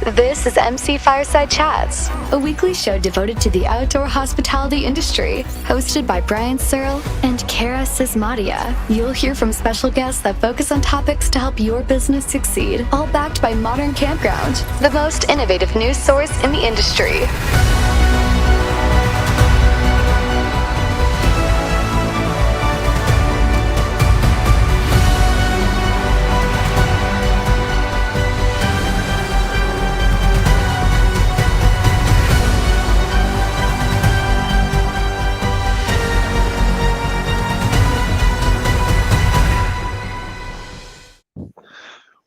This is MC Fireside Chats, a weekly show devoted to the outdoor hospitality industry, hosted by Brian Searl and Cara Csizmadia. You'll hear from special guests that focus on topics to help your business succeed, all backed by Modern Campground, the most innovative news source in the industry.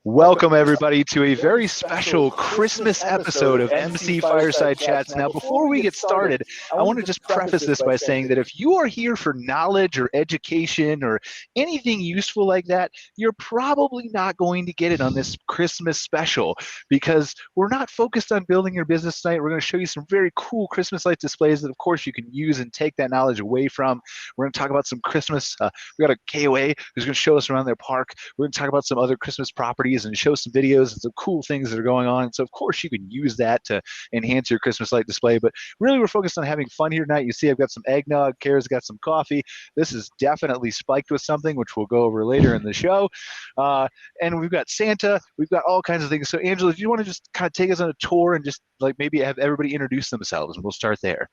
Welcome, everybody, to a very special Christmas episode of MC Fireside Chats. Now, before we get started, I want to just preface this by saying that if you are here for knowledge or education or anything useful like that, you're probably not going to get it on this Christmas special, because we're not focused on building your business tonight. We're going to show you some very cool Christmas light displays that, of course, you can use and take that knowledge away from. We're going to talk about some Christmas. We got a KOA who's going to show us around their park. We're going to talk about some other Christmas properties and show some videos and some cool things that are going on. So of course you can use that to enhance your Christmas light display, but really we're focused on having fun here tonight. You see I've got some eggnog, Cara's got some coffee. This is definitely spiked with something, which we'll go over later in the show. And we've got Santa, we've got all kinds of things. So Angela, do you want to just kind of take us on a tour and just like maybe have everybody introduce themselves, and we'll start there.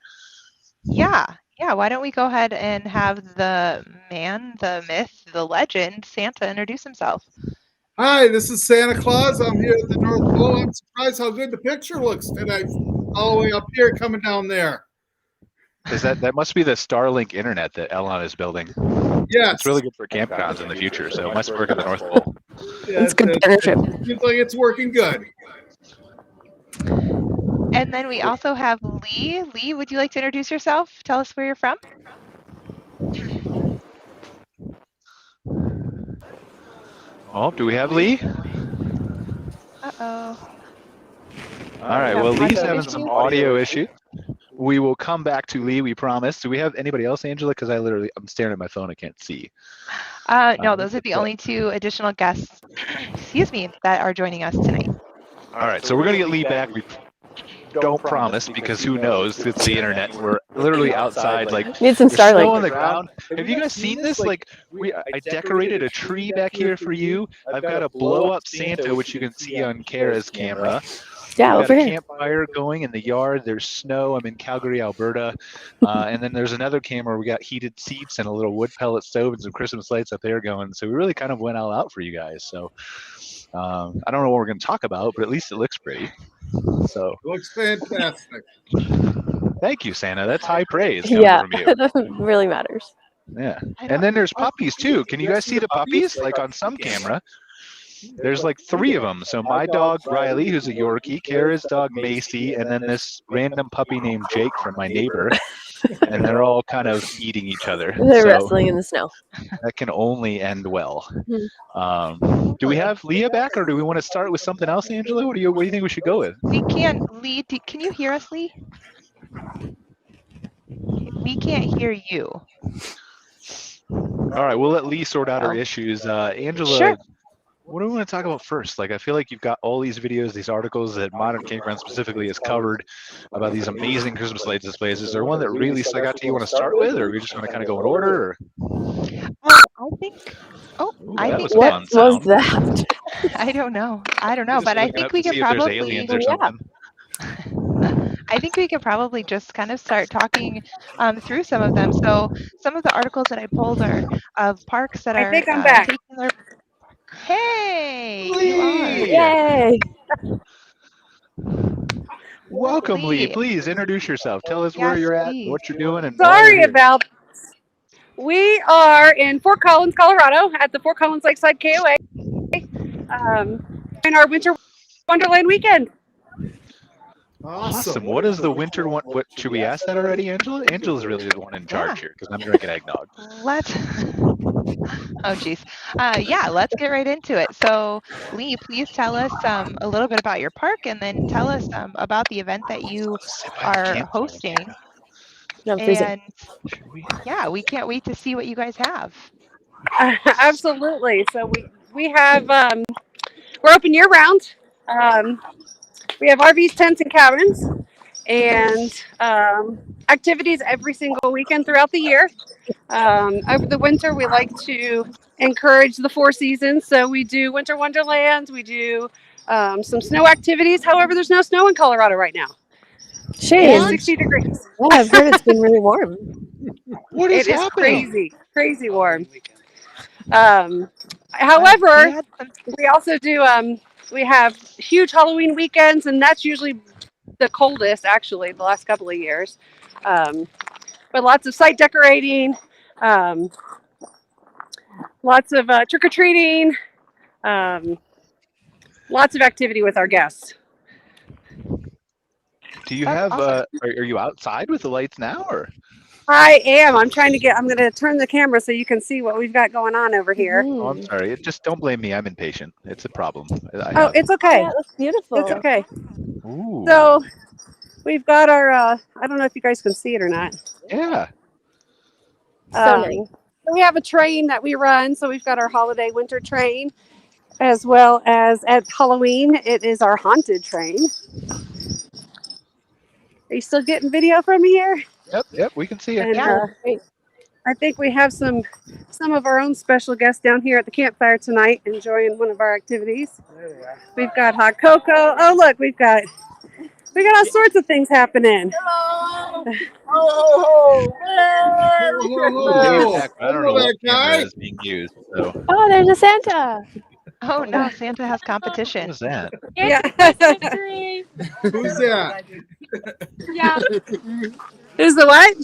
Yeah, why don't we go ahead and have the man, the myth, the legend, Santa, introduce himself. Hi, this is Santa Claus. I'm here at the North Pole. I'm surprised how good the picture looks tonight, all the way up here coming down there. Is that must be the Starlink internet that Elon is building? Yes. It's really good for campgrounds in the future, so it must work at the North Pole. Yeah, it's good partnership. It seems like it's working good. And then we also have Lee. Lee, would you like to introduce yourself? Tell us where you're from. Oh, do we have Lee? Uh-oh. All right, well, Lee's having some audio issues. We will come back to Lee, we promise. Do we have anybody else, Angela? Because I'm staring at my phone, I can't see. No, those are the only two additional guests, excuse me, that are joining us tonight. All right, so we're going to get Lee back. We don't promise, because who knows? It's the internet. We're literally outside, like need some there's snow Starlink on the ground. Have you guys seen this? Like, I decorated a tree back here for you. I've got a blow-up Santa, which you can see on Cara's camera. Yeah, We've over got a here. campfire going in the yard. There's snow. I'm in Calgary, Alberta. And then there's another camera. We got heated seats and a little wood pellet stove and some Christmas lights up there going. So we really kind of went all out for you guys. So I don't know what we're going to talk about, but at least it looks pretty. So It looks fantastic. thank you, Santa. That's high praise coming from you. That really matters. Yeah. And then there's puppies too. Can you guys see the puppies? Like on some camera, there's like 3 of them. So my dog Riley, who's a Yorkie, Cara's dog Macy, and then this random puppy named Jake from my neighbor. And they're all kind of eating each other. They're So wrestling in the snow. that can only end well. Do we have Leah back, or do we want to start with something else, Angela? What do you think we should go with? We can, Lee, can you hear us, Lee? We can't hear you. All right, we'll let Lee sort out her issues. Angela, Sure. what do we want to talk about first? Like, I feel like you've got all these videos, these articles that Modern Campground specifically has covered about these amazing Christmas light displays. Is there one that really stuck out to you want to start with, or are we just going to kind of go in order? Or? I think. Oh, Ooh, I that think. was a What fun was sound. that? I don't know, Just but I looking think up we to could see if there's probably. aliens or Yeah. something. I think we could probably just kind of start talking through some of them. So some of the articles that I pulled are of parks that are think I'm back. taking their. Hey, you Lee! Yay! Welcome, Lee. Lee. Please introduce yourself. Tell us where Yes, you're at, please. what you're doing, and why Sorry you're here. about. We are in Fort Collins, Colorado, at the Fort Collins Lakeside KOA, in our winter wonderland weekend. Awesome. What is the winter one? What should we ask that already, Angela? Angela's really the one in charge here because I'm drinking eggnog. Let's. Oh, geez. Yeah, let's get right into it. So, Lee, please tell us a little bit about your park, and then tell us about the event that you are hosting. No, freeze it. And yeah, we can't wait to see what you guys have. Absolutely. So we have we're open year round. We have RVs, tents, and cabins, and activities every single weekend throughout the year. Over the winter, we like to encourage the 4 seasons. So we do winter wonderlands. We do some snow activities. However, there's no snow in Colorado right now. Shame. It's 60 degrees. Yeah, I've heard it's been really warm. What is It is happening? crazy warm. However, We had some we also do, we have huge Halloween weekends, and that's usually the coldest, actually, the last couple of years. But lots of site decorating, lots of trick-or-treating, lots of activity with our guests. Do you That's have, awesome. are you outside with the lights now, or? I am. I'm going to turn the camera so you can see what we've got going on over here. Oh, I'm Mhm. sorry. Just don't blame me. I'm impatient. It's a problem. I Oh, have. it's okay. Yeah, that's beautiful. It's okay. Ooh. So we've got our, I don't know if you guys can see it or not. Yeah. So nice. We have a train that we run. So we've got our holiday winter train, as well as at Halloween, it is our haunted train. Are you still getting video from me here? Yep. We can see it. And Yeah. Great. I think we have some of our own special guests down here at the campfire tonight enjoying one of our activities. We've got hot cocoa. Oh, look, we got all sorts of things happening. Hello. Wave back, but I don't know Hello, what that camera guy. is being used. So Oh, there's a Santa. Oh no, Santa has what competition. was that? Yeah. Who's that? Yeah. Who's the what?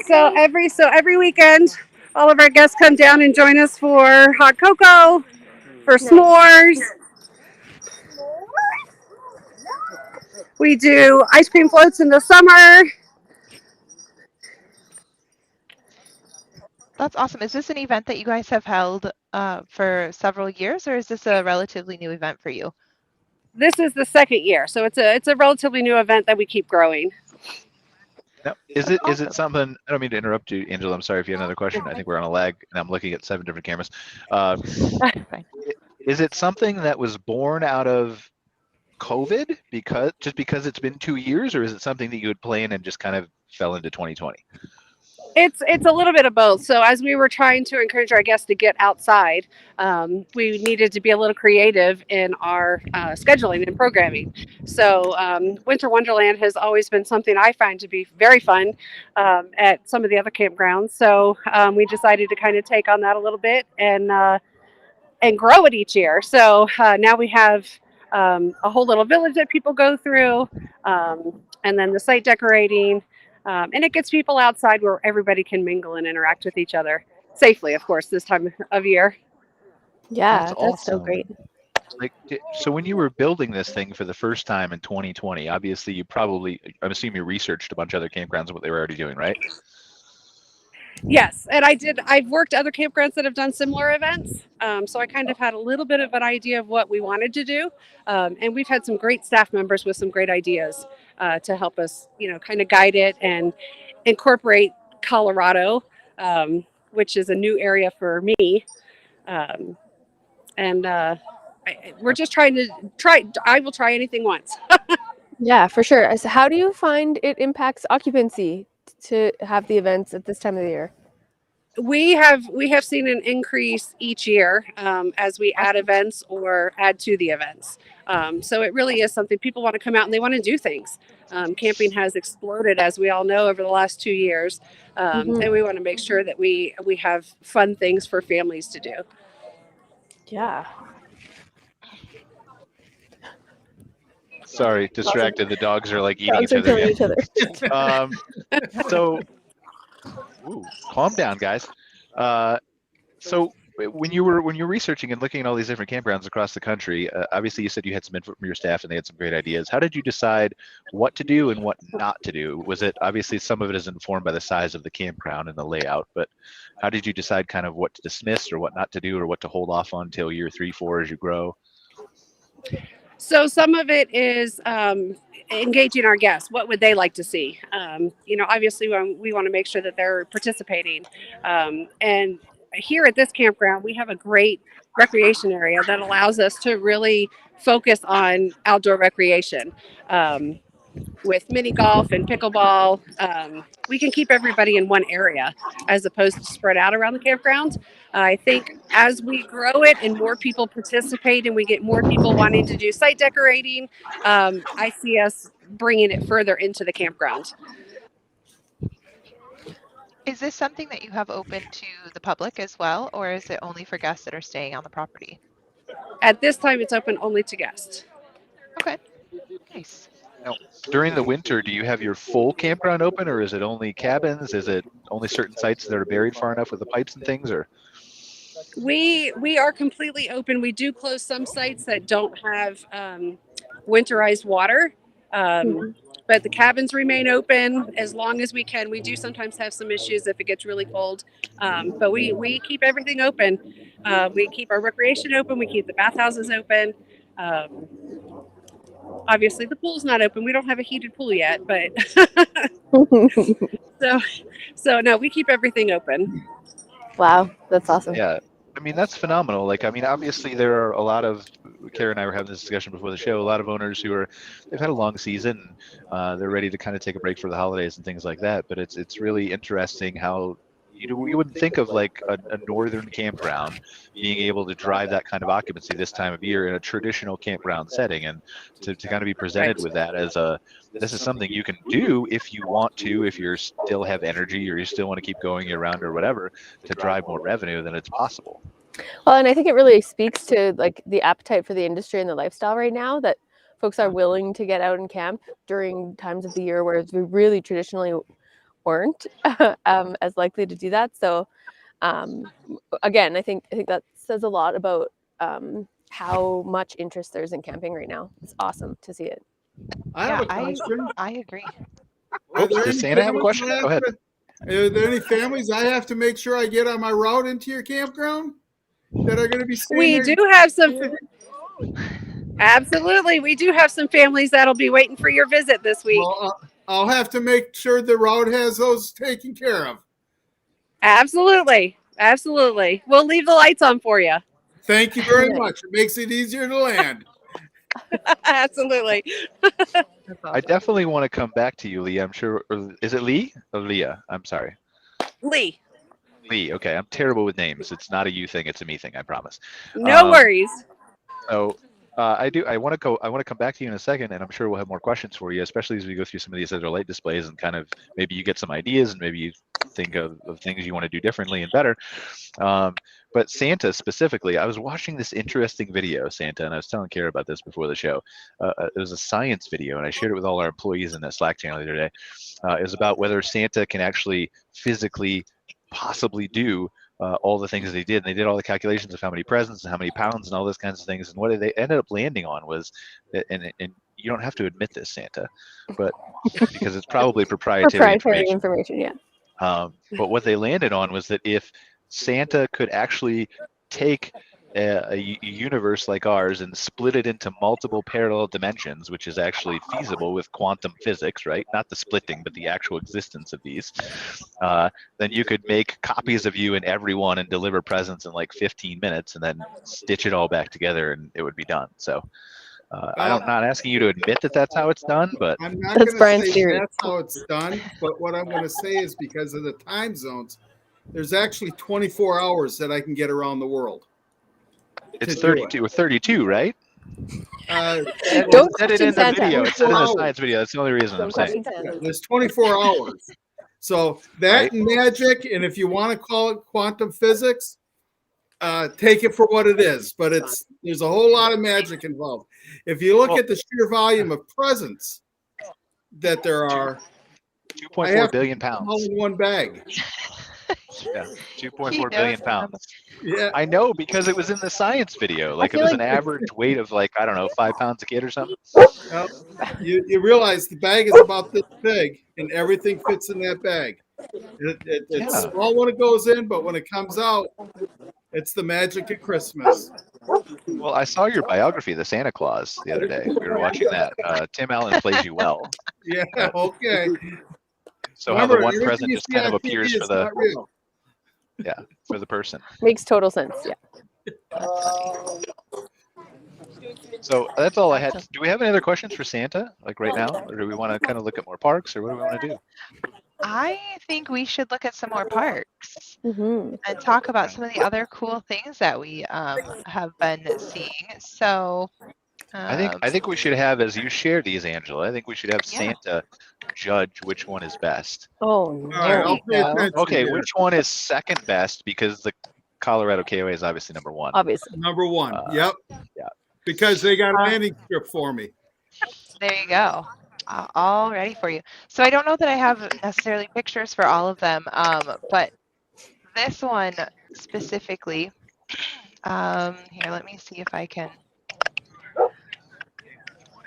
So every weekend, all of our guests come down and join us for hot cocoa, for s'mores. We do ice cream floats in the summer. That's awesome. Is this an event that you guys have held for several years, or is this a relatively new event for you? This is the second year, so it's a relatively new event that we keep growing. Now, is it something? I don't mean to interrupt you, Angela. I'm sorry if you have another question. I think we're on a lag, and I'm looking at 7 different cameras. Fine. Is it something that was born out of COVID because it's been 2 years, or is it something that you had planned and just kind of fell into 2020? It's a little bit of both. So as we were trying to encourage our guests to get outside, we needed to be a little creative in our scheduling and programming. So Winter Wonderland has always been something I find to be very fun at some of the other campgrounds. So we decided to kind of take on that a little bit and grow it each year. So now we have a whole little village that people go through, and then the site decorating. And it gets people outside where everybody can mingle and interact with each other safely, of course, this time of year. Yeah, That's that's so awesome. great. Like, so when you were building this thing for the first time in 2020, obviously I'm assuming you researched a bunch of other campgrounds and what they were already doing, right? Yes, and I've worked other campgrounds that have done similar events, so I kind of had a little bit of an idea of what we wanted to do, and we've had some great staff members with some great ideas to help us, kind of guide it and incorporate Colorado, which is a new area for me, and we're just trying to try. I will try anything once. Yeah, for sure. So how do you find it impacts occupancy to have the events at this time of the year? We have seen an increase each year as we add events or add to the events. So it really is something people want to come out and they want to do things. Camping has exploded, as we all know, over the last 2 years, and we want to make sure that we have fun things for families to do. Yeah. Sorry, distracted. The dogs are like eating Dogs each are other killing again. each other. So, calm down, guys. So when you were researching and looking at all these different campgrounds across the country, obviously you said you had some input from your staff and they had some great ideas. How did you decide what to do and what not to do? Was it obviously some of it is informed by the size of the campground and the layout, but how did you decide kind of what to dismiss or what not to do or what to hold off on until year 3, 4 as you grow? So some of it is engaging our guests. What would they like to see? Obviously we want to make sure that they're participating. And here at this campground, we have a great recreation area that allows us to really focus on outdoor recreation. With mini golf and pickleball, we can keep everybody in one area as opposed to spread out around the campground. I think as we grow it and more people participate and we get more people wanting to do site decorating, I see us bringing it further into the campground. Is this something that you have open to the public as well, or is it only for guests that are staying on the property? At this time, it's open only to guests. Okay, nice. Now, during the winter, do you have your full campground open, or is it only cabins? Is it only certain sites that are buried far enough with the pipes and things, or? We are completely open. We do close some sites that don't have winterized water, but the cabins remain open as long as we can. We do sometimes have some issues if it gets really cold, but we keep everything open. We keep our recreation open. We keep the bathhouses open. Obviously, the pool's not open. We don't have a heated pool yet, but so no, we keep everything open. Wow, that's awesome. Yeah, I mean, that's phenomenal. Like, I mean, obviously there are a lot of, Cara and I were having this discussion before the show, a lot of owners who they've had a long season, they're ready to kind of take a break for the holidays and things like that. But it's really interesting how you wouldn't think of like a northern campground being able to drive that kind of occupancy this time of year in a traditional campground setting, and to kind of be presented with that as this is something you can do if you want to, if you still have energy or you still want to keep going year round or whatever, to drive more revenue, then it's possible. Well, and I think it really speaks to like the appetite for the industry and the lifestyle right now, that folks are willing to get out and camp during times of the year where we really traditionally weren't as likely to do that. So again, I think that says a lot about how much interest there's in camping right now. It's awesome to see it. I have a question. I agree. Does Santa have a question? Go ahead. Are there any families I have to make sure I get on my route into your campground that are going to be staying We there? do have some. Absolutely, we do have some families that'll be waiting for your visit this week. Well, I'll have to make sure the route has those taken care of. Absolutely. We'll leave the lights on for you. Thank you very much. It makes it easier to land. Absolutely. I definitely want to come back to you, Lee. I'm sure. Is it Lee or Leah? I'm sorry. Lee. Lee. Okay, I'm terrible with names. It's not a you thing. It's a me thing. I promise. No worries. So I want to come back to you in a second, and I'm sure we'll have more questions for you, especially as we go through some of these other light displays and kind of maybe you get some ideas and maybe you think of things you want to do differently and better. But Santa specifically, I was watching this interesting video, Santa, and I was telling Cara about this before the show. It was a science video, and I shared it with all our employees in the Slack channel the other day. It was about whether Santa can actually physically possibly do all the things they did. And they did all the calculations of how many presents and how many pounds and all those kinds of things. And what they ended up landing on was, and you don't have to admit this, Santa, but because it's probably proprietary information, yeah. But what they landed on was that if Santa could actually take a universe like ours and split it into multiple parallel dimensions, which is actually feasible with quantum physics, right? Not the splitting, but the actual existence of these. Then you could make copies of you in everyone and deliver presents in like 15 minutes and then stitch it all back together and it would be done. So I'm not asking you to admit that that's how it's done, but I'm not going to say that's how it's done. But what I'm going to say is because of the time zones, there's actually 24 hours that I can get around the world. It's 32 or 32, right? Don't set it in the Santa. video. It's in the science video. That's the only reason I'm saying. There's 24 hours. So that magic, and if you want to call it quantum physics, take it for what it is. But there's a whole lot of magic involved. If you look at the sheer volume of presents that there are, 2.4 billion pounds. All in one bag. Yeah, 2.4 billion pounds. Yeah, I know because it was in the science video. Like it was an average weight of like, I don't know, 5 pounds a kid or something. You realize the bag is about this big and everything fits in that bag. It's small when it goes in, but when it comes out, it's the magic of Christmas. Well, I saw your biography, The Santa Claus, the other day. We were watching that. Tim Allen plays you well. Yeah, okay. So remember, how the one present just kind of appears for the... Real. Yeah. for the person. Makes total sense. Yeah. So that's all I had. Do we have any other questions for Santa, like right now, or do we want to kind of look at more parks, or what do we want to do? I think we should look at some more parks Mm-hmm. and talk about some of the other cool things that we have been seeing. So I think we should have, as you share these, Angela, I think we should have Yeah. Santa judge which one is best. Oh, All right, there I'll we pay go. attention Okay, here. which one is second best? Because the Colorado KOA is obviously number one. Obviously. Number one. Yep. Yeah. Because they got a landing strip for me. there you go. All ready for you. So I don't know that I have necessarily pictures for all of them, but this one specifically, here, let me see if I can.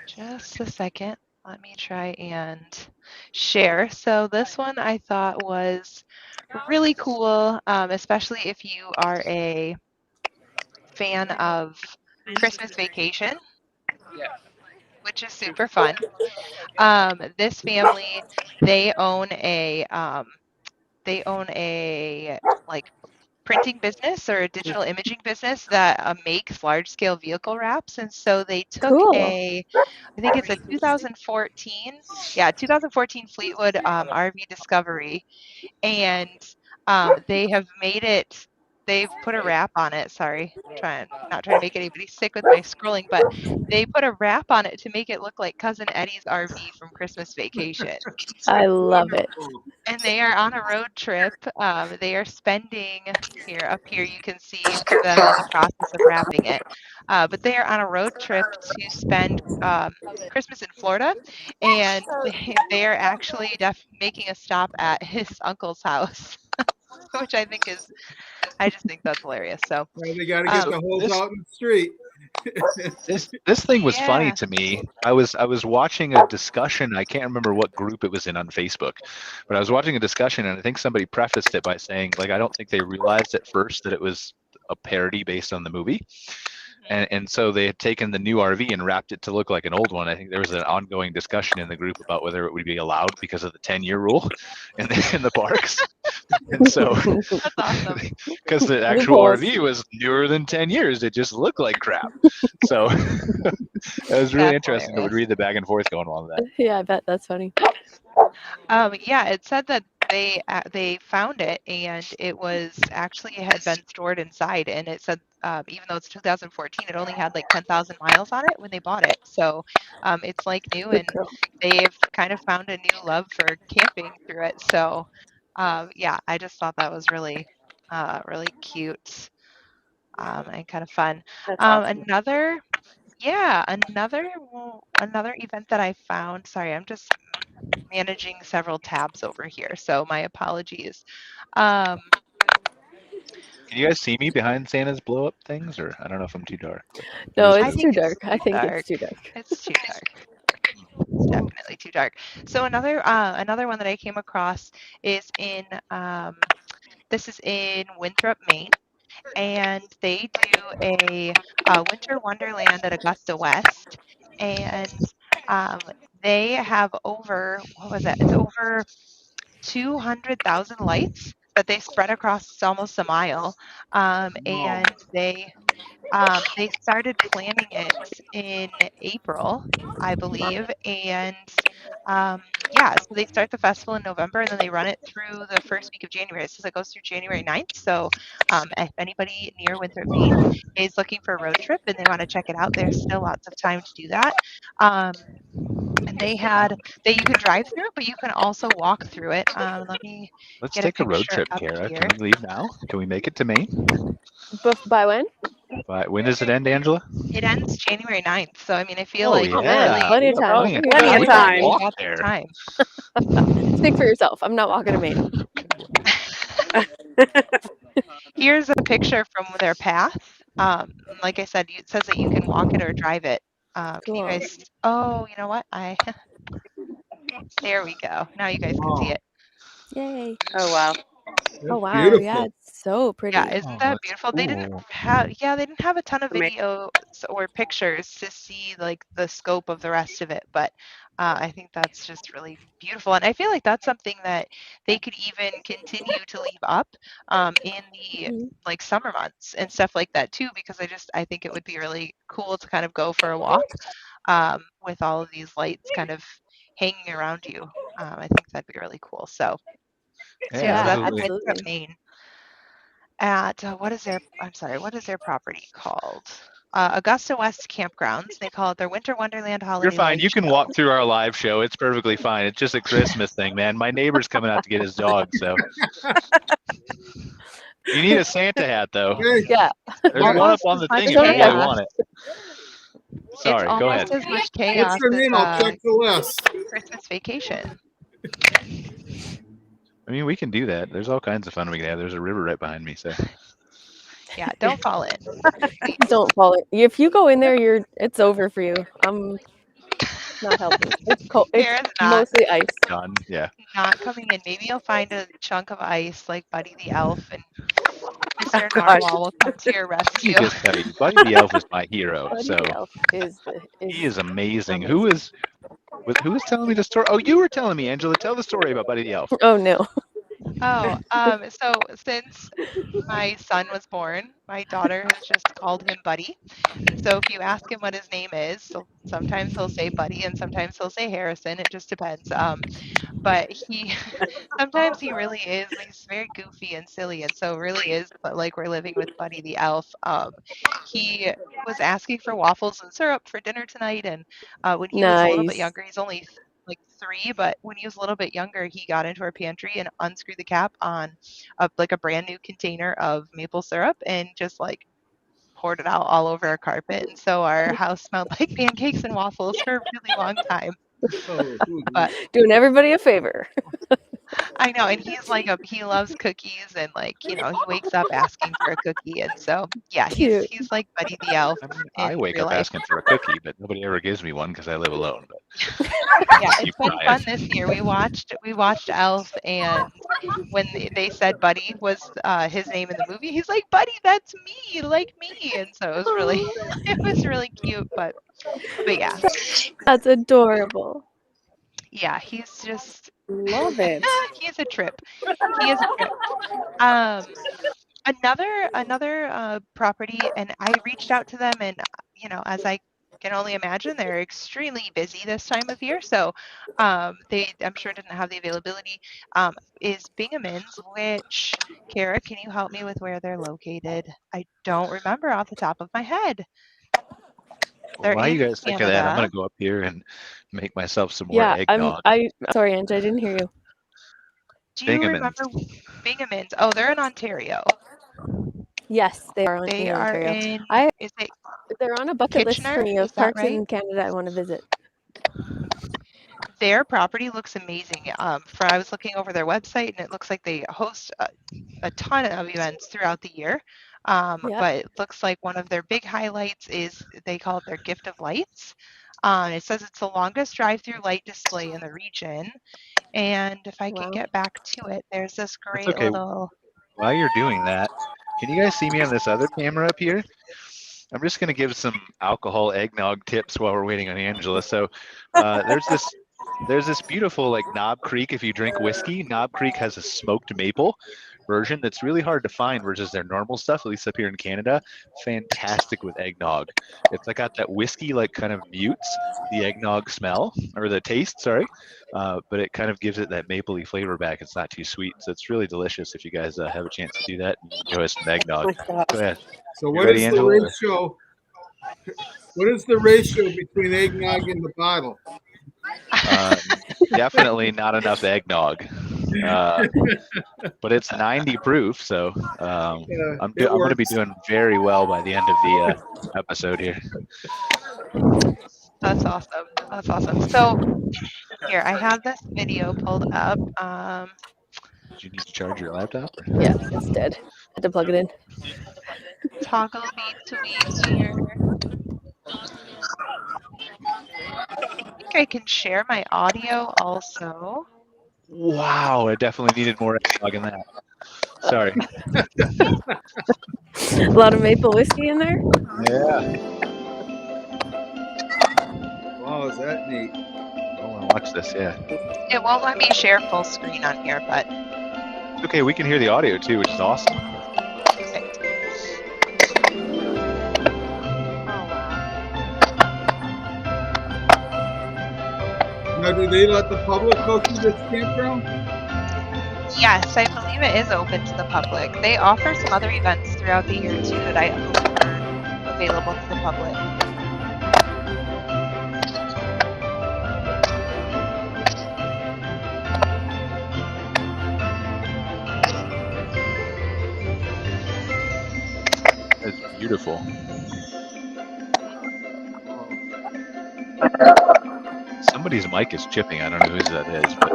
Just a second. Let me try and share. So this one I thought was really cool, especially if you are a fan of Christmas Vacation, which is super fun. This family, they own a like printing business or a digital imaging business that makes large scale vehicle wraps, and so they took Cool. I think it's a 2014 Fleetwood RV Discovery, and they have made it. They've put a wrap on it. Sorry, not trying to make anybody sick with my scrolling, but they put a wrap on it to make it look like Cousin Eddie's RV from Christmas Vacation. I love it. And they are on a road trip. They are spending up here. You can see them in the process of wrapping it. But they are on a road trip to spend Christmas in Florida, and they are actually making a stop at his uncle's house, which I just think that's hilarious. So Well, they got to get the hose out in the street. This thing was funny Yeah. to me. I was watching a discussion. I can't remember what group it was in on Facebook, but I was watching a discussion, and I think somebody prefaced it by saying, like, I don't think they realized at first that it was a parody based on the movie. And so they had taken the new RV and wrapped it to look like an old one. I think there was an ongoing discussion in the group about whether it would be allowed because of the 10-year rule in the parks. And so, that's awesome. because the actual Loopholes. RV was newer than 10 years, it just looked like crap. So it was really That's interesting. I would hilarious. read the back and forth going on with that. Yeah, I bet that's funny. Yeah, it said that they found it, and it had been stored inside, and it said even though it's 2014, it only had like 10,000 miles on it when they bought it. So it's like new, Good and girl. they've kind of found a new love for camping through it. So yeah, I just thought that was really really cute and kind of fun. That's awesome. Another event that I found. Sorry, I'm just managing several tabs over here, so my apologies. Can you guys see me behind Santa's blow up things, or I don't know if I'm too dark. No, Just it's kidding. too think dark. I think dark. it's too dark. It's too dark. It's definitely too dark. So another one that I came across is this is in Winthrop, Maine, and they do a winter wonderland at Augusta West, and they have over It's over 200,000 lights that they spread across almost a mile, and they started planning it in April, I believe, and yeah, so they start the festival in November, and then they run it through the first week of January. It says it goes through January 9th. So if anybody near Winthrop, Maine is looking for a road trip and they want to check it out, there's still lots of time to do that. And you can drive through it, but you can also walk through it. Let me Let's get take a road picture trip, up Cara. here. Can we leave now? Can we make it to Maine? By when? When does it end, Angela? It ends January 9th. So I mean, I feel Oh, like yeah. man, plenty of time. Plenty of Plenty of We time. can walk lots there. of time. Speak for yourself. I'm not walking to Maine. Here's a picture from their path. Like I said, it says that you can walk it or drive it. Can you Cool. guys? Oh, you know what? There we go. Now you guys can see it. Yay. Oh wow. Oh wow, Beautiful. yeah, it's so pretty. Yeah, isn't that that's beautiful? They didn't cool. have, yeah, they didn't have a ton of Ama- videos or pictures to see like the scope of the rest of it, but I think that's just really beautiful, and I feel like that's something that they could even continue to leave up in the Mhm. like summer months and stuff like that too, because I think it would be really cool to kind of go for a walk with all of these lights kind of hanging around you. I think that'd be really cool. So Yeah, yeah, so Yeah, that's in absolutely. Winthrop, absolutely. Maine. At what is their property called? Augusta West Campgrounds. They call it their Winter Wonderland You're Holiday fine. Light You can Show. walk through our live show. It's perfectly fine. It's just a Christmas thing, man. My neighbor's coming out to get his dog, so you need a Santa hat though. Hey, Yeah. There's one up Almost on as the much thing There's if one up anybody there. chaos. want it. It's Sorry, go ahead. almost as much what's chaos your as name? I'll check the list. Christmas Vacation. I mean, we can do that. There's all kinds of fun we can have. There's a river right behind me, so Yeah, don't fall in. Please. Don't fall in. If you go in there, it's over for you. I'm not helping. It's cold. It's Kara's mostly ice. done. Yeah. not coming in. Maybe you'll find a chunk of ice like Buddy the Elf, and Mr. Gosh. Narwhal will come to your Let me rescue. just tell you, Buddy the Elf is my hero. Buddy So the Elf is he is amazing. amazing. Who is telling me the story? Oh, you were telling me, Angela. Tell the story about Buddy the Elf. Oh no. Oh, so since my son was born, my daughter has just called him Buddy. And so if you ask him what his name is, so sometimes he'll say Buddy and sometimes he'll say Harrison. It just depends. But he sometimes he really is. He's very goofy and silly, and so really is. But like we're living with Buddy the Elf. He was asking for waffles and syrup for dinner tonight, and when he was a little bit Nice. younger, he's only like 3, but when he was a little bit younger, he got into our pantry and unscrewed the cap on like a brand new container of maple syrup and just like poured it out all over our carpet. And so our house smelled like pancakes and waffles for a really long time. Oh, But Doing everybody a favor. I know, and he's like he loves cookies and like, he wakes up asking for a cookie. And so yeah, Cute. he's like Buddy the Elf I mean, in I wake real up life. asking for a cookie, but nobody ever gives me one because I live alone. But Yeah, keep it's been trying. fun this year. We watched Elf, and when they said Buddy was his name in the movie, he's like, Buddy, that's me, like me. And so it was really it was really cute. But yeah, That's adorable. yeah, he's just Love it. he's a trip. He is a trip. Um, another property, and I reached out to them, and as I can only imagine, they're extremely busy this time of year, so they, I'm sure, didn't have the availability. Is Binghamton's, which, Kara, can you help me with where they're located? I don't remember off the top of my head. They're While you in guys think of that, I'm Canada. gonna go up here and make myself some more Yeah, eggnog. sorry, Angie, I didn't hear you. Do you Binghamton's. remember Binghamton's? Oh, they're in Ontario. Yes, they are They in are Ontario. in. Is it They're on a bucket list for Kitchener? me Is of that parks right? in Canada I want to visit. Their property looks amazing. I was looking over their website, and it looks like they host a ton of events throughout the year. Yeah. But it looks like one of their big highlights is, they call it their Gift of Lights. It says it's the longest drive-through light display in the region. And if I can Wow. get back to it, there's this great okay. little. While you're doing that, can you guys see me on this other camera up here? I'm just going to give some alcohol eggnog tips while we're waiting on Angela. So there's this beautiful like Knob Creek. If you drink whiskey, Knob Creek has a smoked maple version that's really hard to find versus their normal stuff, at least up here in Canada. Fantastic with eggnog. It's like got that whiskey like kind of mutes the eggnog smell or the taste, sorry, but it kind of gives it that mapley flavor back. It's not too sweet, so it's really delicious if you guys have a chance to do that. Enjoy some eggnog. Go ahead. so You what ready, is the Angela? ratio? What is the ratio between eggnog and the bottle? Definitely not enough eggnog, but it's 90 proof, so I'm going to be doing very well by the end of the episode here. That's awesome. That's awesome. So here, I have this video pulled up. Did you need to charge your laptop? Yeah, it's dead. Had to plug it in. Toggle between here. I think I can share my audio also. Wow, I definitely needed more eggnog in that. Sorry. A lot of maple whiskey in there. Yeah. Wow, is that neat? I want to watch this. Yeah. It won't let me share full screen on here, but Okay, we can hear the audio too, which is awesome. perfect. Oh wow. Now, do they let the public go through this campground? Yes, I believe it is open to the public. They offer some other events throughout the year too that I believe are available to the public. It's beautiful. Somebody's mic is chipping. I don't know whose that is, but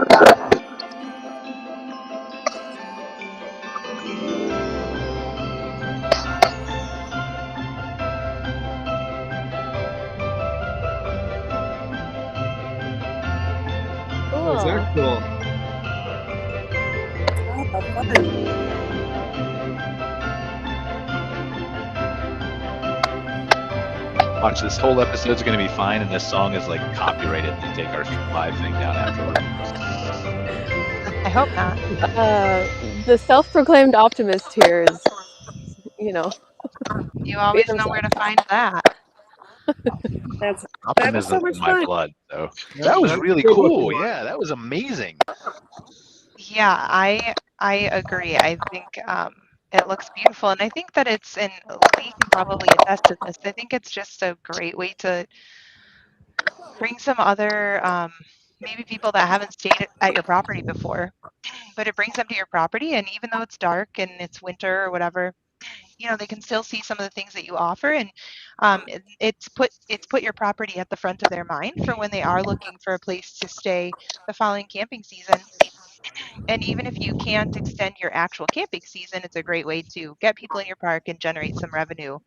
Oh, is that cool? watch, this whole episode's going to be fine, and this song is like copyrighted. They take our live thing down afterwards. I hope not. The self-proclaimed optimist here is, you know, You always being know where to himself. find that. That's Optimism so much in my fun. blood. So that was really cool. Yeah, that was amazing. Yeah, I agree. I think it looks beautiful, and I think that it's, and Lee can probably attest to this. I think it's just a great way to bring some other maybe people that haven't stayed at your property before, but it brings them to your property, and even though it's dark and it's winter or whatever, you know, they can still see some of the things that you offer, and it's put your property at the front of their mind for when they are looking for a place to stay the following camping season. And even if you can't extend your actual camping season, it's a great way to get people in your park and generate some revenue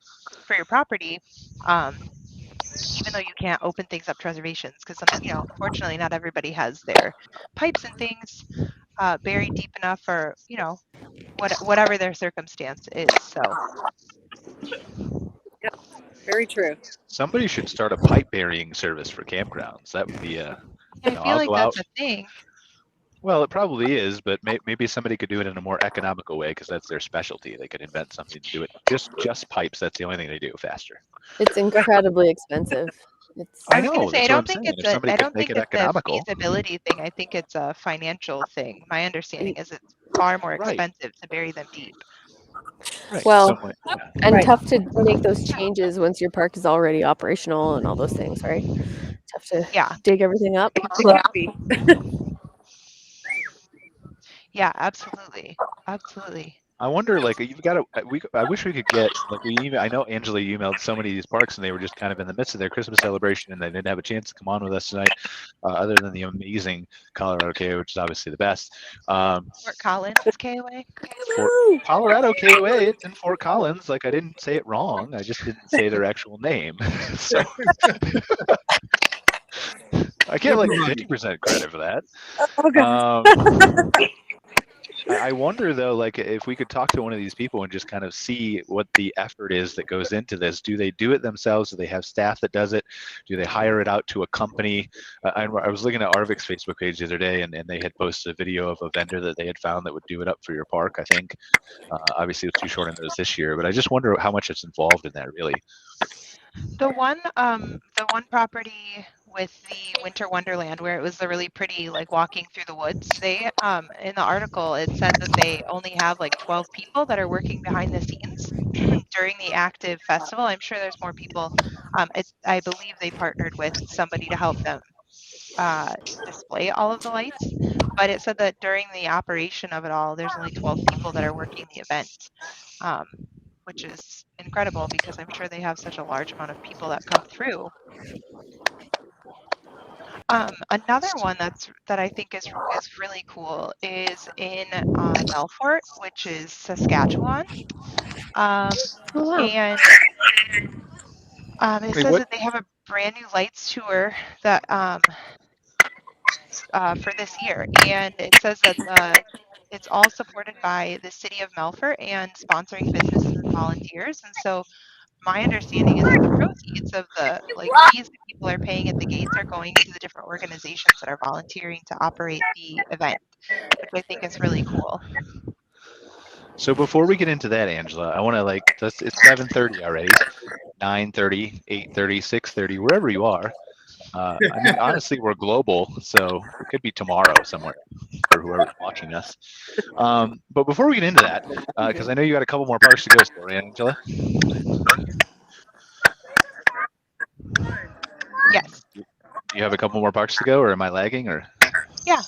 for your property. Even though you can't open things up to reservations, because you know, unfortunately, not everybody has their pipes and things buried deep enough, or you know, whatever their circumstance is. So Very true. Somebody should start a pipe burying service for campgrounds. That would be a. I feel I'll like go that's out. a thing. Well, it probably is, but maybe somebody could do it in a more economical way because that's their specialty. They could invent something to do it. Just pipes. That's the only thing they do faster. It's incredibly expensive. It's I I was going know. to say, I That's what I'm don't think saying. it's If somebody I could don't make think it it's a economical, feasibility thing. I think it's a financial thing. My understanding is it's far more Right. expensive to bury them deep. right? well, Yeah. and Right. tough to make those changes once your park is already operational and all those things, right? Tough to Yeah, dig everything up. yeah, absolutely, absolutely. I wonder, like, you've got to. I wish we could get, like, I know Angela emailed so many of these parks, and they were just kind of in the midst of their Christmas celebration, and they didn't have a chance to come on with us tonight, other than the amazing Colorado KOA, which is obviously the best. Fort Collins KOA. Colorado KOA, it's in Fort Collins. Like, I didn't say it wrong. I just didn't say their actual name. So I get like 50% credit for that. Oh, God. I wonder though, like if we could talk to one of these people and just kind of see what the effort is that goes into this. Do they do it themselves? Do they have staff that does it? Do they hire it out to a company? I was looking at Arvik's Facebook page the other day, and they had posted a video of a vendor that they had found that would do it up for your park. I think obviously it was too short on those this year, but I just wonder how much it's involved in that really. The one property with the Winter Wonderland where it was the really pretty, like walking through the woods, they in the article it said that they only have like 12 people that are working behind the scenes during the active festival. I'm sure there's more people. I believe they partnered with somebody to help them display all of the lights, but it said that during the operation of it all, there's only 12 people that are working the event. Which is incredible because I'm sure they have such a large amount of people that come through. Another one that I think is really cool is in Belfort, which is Saskatchewan, Oh, wow. and it says that they have a brand new lights tour that for this year, and it says that it's all supported by the city of Melfort and sponsoring businesses and volunteers. And so my understanding is that the proceeds of the fees that people are paying at the gates are going to the different organizations that are volunteering to operate the event, which I think is really cool. So before we get into that, Angela, I want to it's 7:30 already, 9:30, 8:30, 6:30, wherever you are. I mean, honestly, we're global, so it could be tomorrow somewhere for whoever's watching us. But before we get into that, because I know you got a couple more parks to go still, right, Angela? Yes. You have a couple more parks to go, or am I lagging? Or yeah,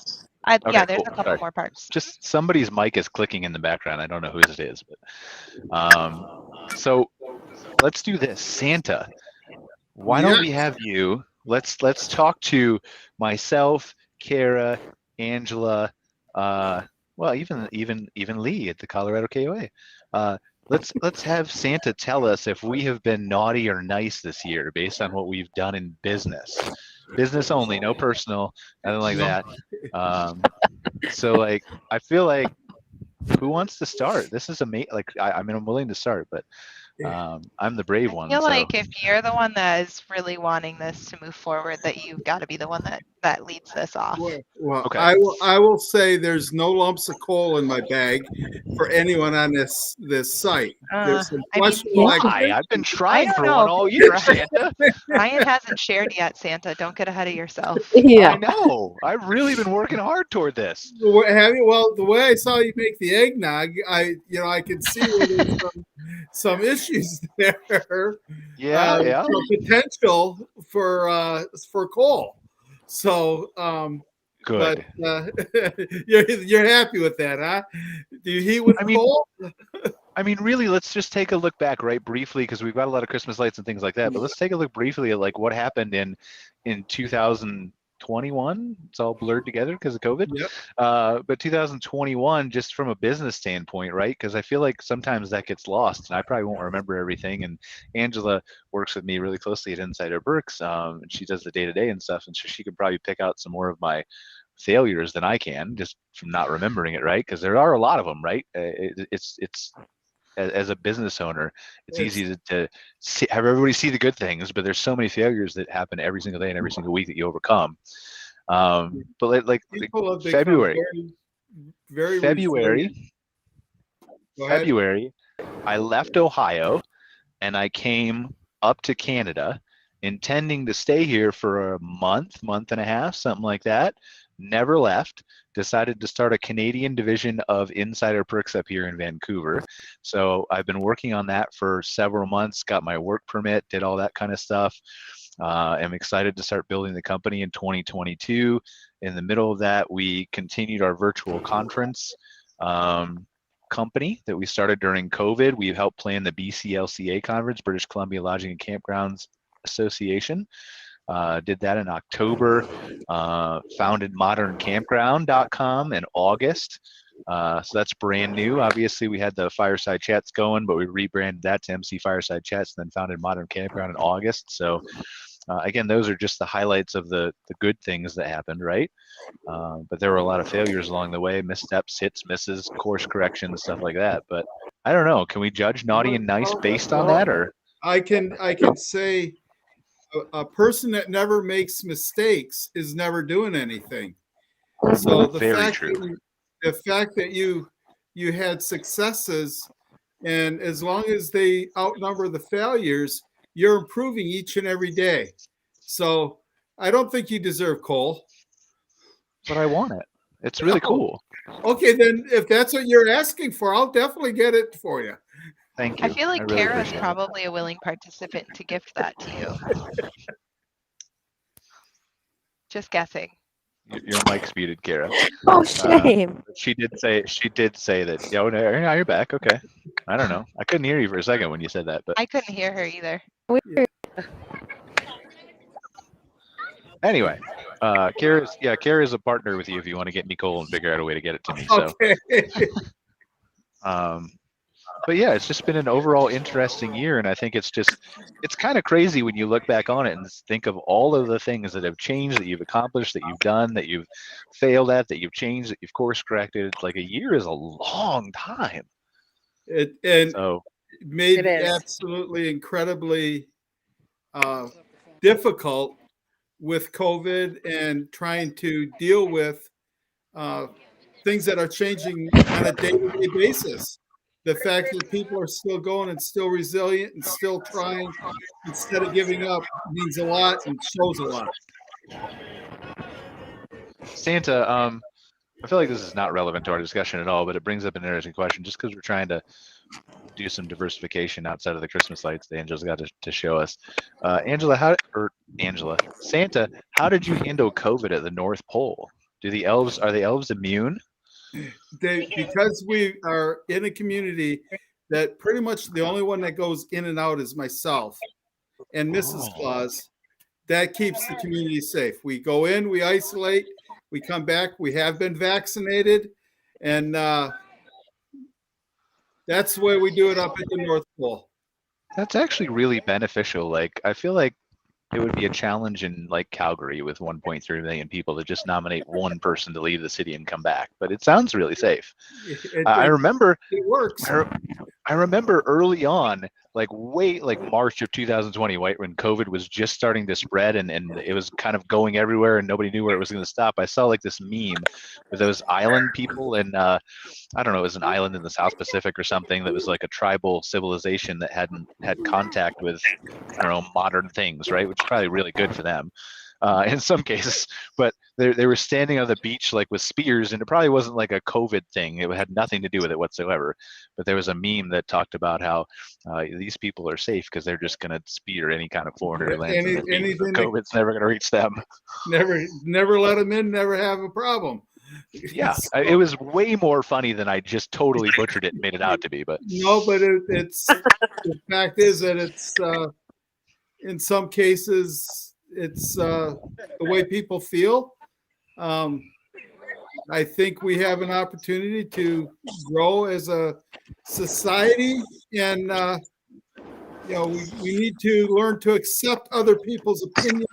okay, yeah, there's cool. a couple more parks. Just somebody's mic is clicking in the background. I don't know whose it is, but so let's do this. Santa, why don't we have you? Let's talk to myself, Cara, Angela, well, even Lee at the Colorado KOA. Let's have Santa tell us if we have been naughty or nice this year based on what we've done in business. Business only, no personal, nothing like that. So I feel like, who wants to start? This is amazing. I mean, I'm willing to start, but I'm the brave one. I feel like if you're the one that is really wanting this to move forward, that you've got to be the one that leads this off. Well, okay. I will say there's no lumps of coal in my bag for anyone on this site. There's some questionable activity. I've been trying for one all year, Santa. Ryan hasn't shared yet, Santa. Don't get ahead of yourself. Yeah. I know. I've really been working hard toward this. Have you? Well, the way I saw you make the eggnog, I could see where there's some issues there. Yeah. Potential for coal. So good. But you're happy with that, huh? Do you heat with coal? I mean, really, let's just take a look back, right, briefly, because we've got a lot of Christmas lights and things like that. But let's take a look briefly at what happened in 2021. It's all blurred together because of COVID. Yep. But 2021, just from a business standpoint, right? Because I feel like sometimes that gets lost, and I probably won't remember everything. And Angela works with me really closely at Insider Berks, and she does the day-to-day and stuff, and so she could probably pick out some more of my failures than I can just from not remembering it, right? Because there are a lot of them, right? It's as a business owner, it's easy to have everybody see the good things, but there's so many failures that happen every single day and every single week that you overcome. But February, I left Ohio and I came up to Canada, intending to stay here for a month and a half, something like that. Never left. Decided to start a Canadian division of Insider Perks up here in Vancouver. So I've been working on that for several months, got my work permit, did all that kind of stuff. I'm excited to start building the company in 2022. In the middle of that, we continued our virtual conference company that we started during COVID. We've helped plan the BCLCA conference, British Columbia Lodging and Campgrounds Association. Did that in October. Founded moderncampground.com in August. So that's brand new. Obviously, we had the Fireside Chats going, but we rebranded that to MC Fireside Chats and then founded Modern Campground in August. So again, those are just the highlights of the good things that happened, right? But there were a lot of failures along the way, missteps, hits, misses, course corrections, stuff like that. But I don't know. Can we judge naughty and nice based on that, or? I can say a person that never makes mistakes is never doing anything. So the fact that you had successes, and as long as they outnumber the failures, you're improving each and every day. So I don't think you deserve coal. But I want it. It's really cool. Okay, then if that's what you're asking for, I'll definitely get it for you. Thank you. I feel like Cara is probably a willing participant to gift that to you. Just guessing. Your mic's muted, Cara. Oh, shame. She did say that. Oh, no, you're back. Okay. I don't know. I couldn't hear you for a second when you said that, but I couldn't hear her either. Anyway, Cara's a partner with you if you want to get me coal and figure out a way to get it to me. So, Okay. But yeah, it's just been an overall interesting year, and I think it's kind of crazy when you look back on it and think of all of the things that have changed, that you've accomplished, that you've done, that you've failed at, that you've changed, that you've course corrected. Like a year is a long time. It made It is. absolutely incredibly difficult with COVID and trying to deal with things that are changing on a day-to-day basis. The fact that people are still going and still resilient and still trying instead of giving up means a lot and shows a lot. Santa, I feel like this is not relevant to our discussion at all, but it brings up an interesting question just because we're trying to do some diversification outside of the Christmas lights that Angela's got to show us. Santa, how did you handle COVID at the North Pole? Are the elves immune? Because we are in a community that pretty much the only one that goes in and out is myself and Mrs. Claus, that keeps the community safe. We go in, we isolate, we come back, we have been vaccinated, and that's the way we do it up at the North Pole. That's actually really beneficial. Like, I feel like it would be a challenge in like Calgary with 1.3 million people to just nominate one person to leave the city and come back. But it sounds really safe. I remember it works. I remember early on, like March of 2020, right, when COVID was just starting to spread and it was kind of going everywhere and nobody knew where it was going to stop. I saw like this meme with those island people, and I don't know, it was an island in the South Pacific or something that was like a tribal civilization that hadn't had contact with, I don't know, modern things, right? Which is probably really good for them in some cases. But they were standing on the beach like with spears, and it probably wasn't like a COVID thing. It had nothing to do with it whatsoever. But there was a meme that talked about how these people are safe because they're just going to spear any kind of foreigner who lands on the beach. COVID's never going to reach them. Never let them in, never have a problem. Yeah, it was way more funny than I just totally butchered it and made it out to be. But no, but it's the fact is that it's in some cases it's the way people feel. I think we have an opportunity to grow as a society, and we need to learn to accept other people's opinions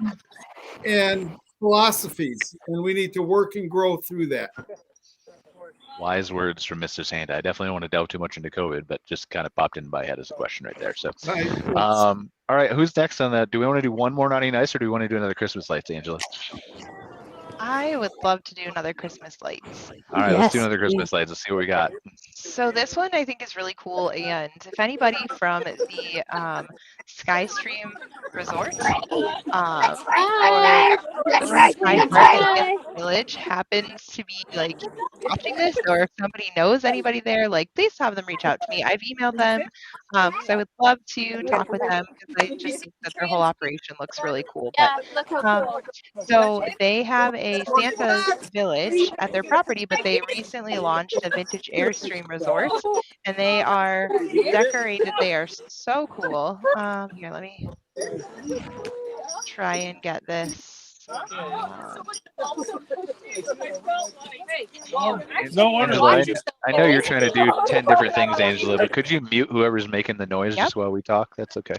and philosophies, and we need to work and grow through that. Wise words from Mr. Santa. I definitely don't want to delve too much into COVID, but just kind of popped in my head as a question right there. So, all right, who's next on that? Do we want to do one more naughty nice, or do we want to do another Christmas lights, Angela? I would love to do another Christmas lights. All right, let's do another Christmas lights. Let's see what we got. So this one I think is really cool, and if anybody from the Skystream Resort or Sky Village happens to be like watching this, or if somebody knows anybody there, like please have them reach out to me. I've emailed them because I would love to talk with them because I just think that their whole operation looks really cool. But, so they have a Santa's Village at their property, but they recently launched a vintage Airstream resort, and they are decorated. They are so cool. Here, let me try and get this. Angela, I know you're trying to do 10 different things, Angela, but could you mute whoever's making the noise just while we talk? That's okay.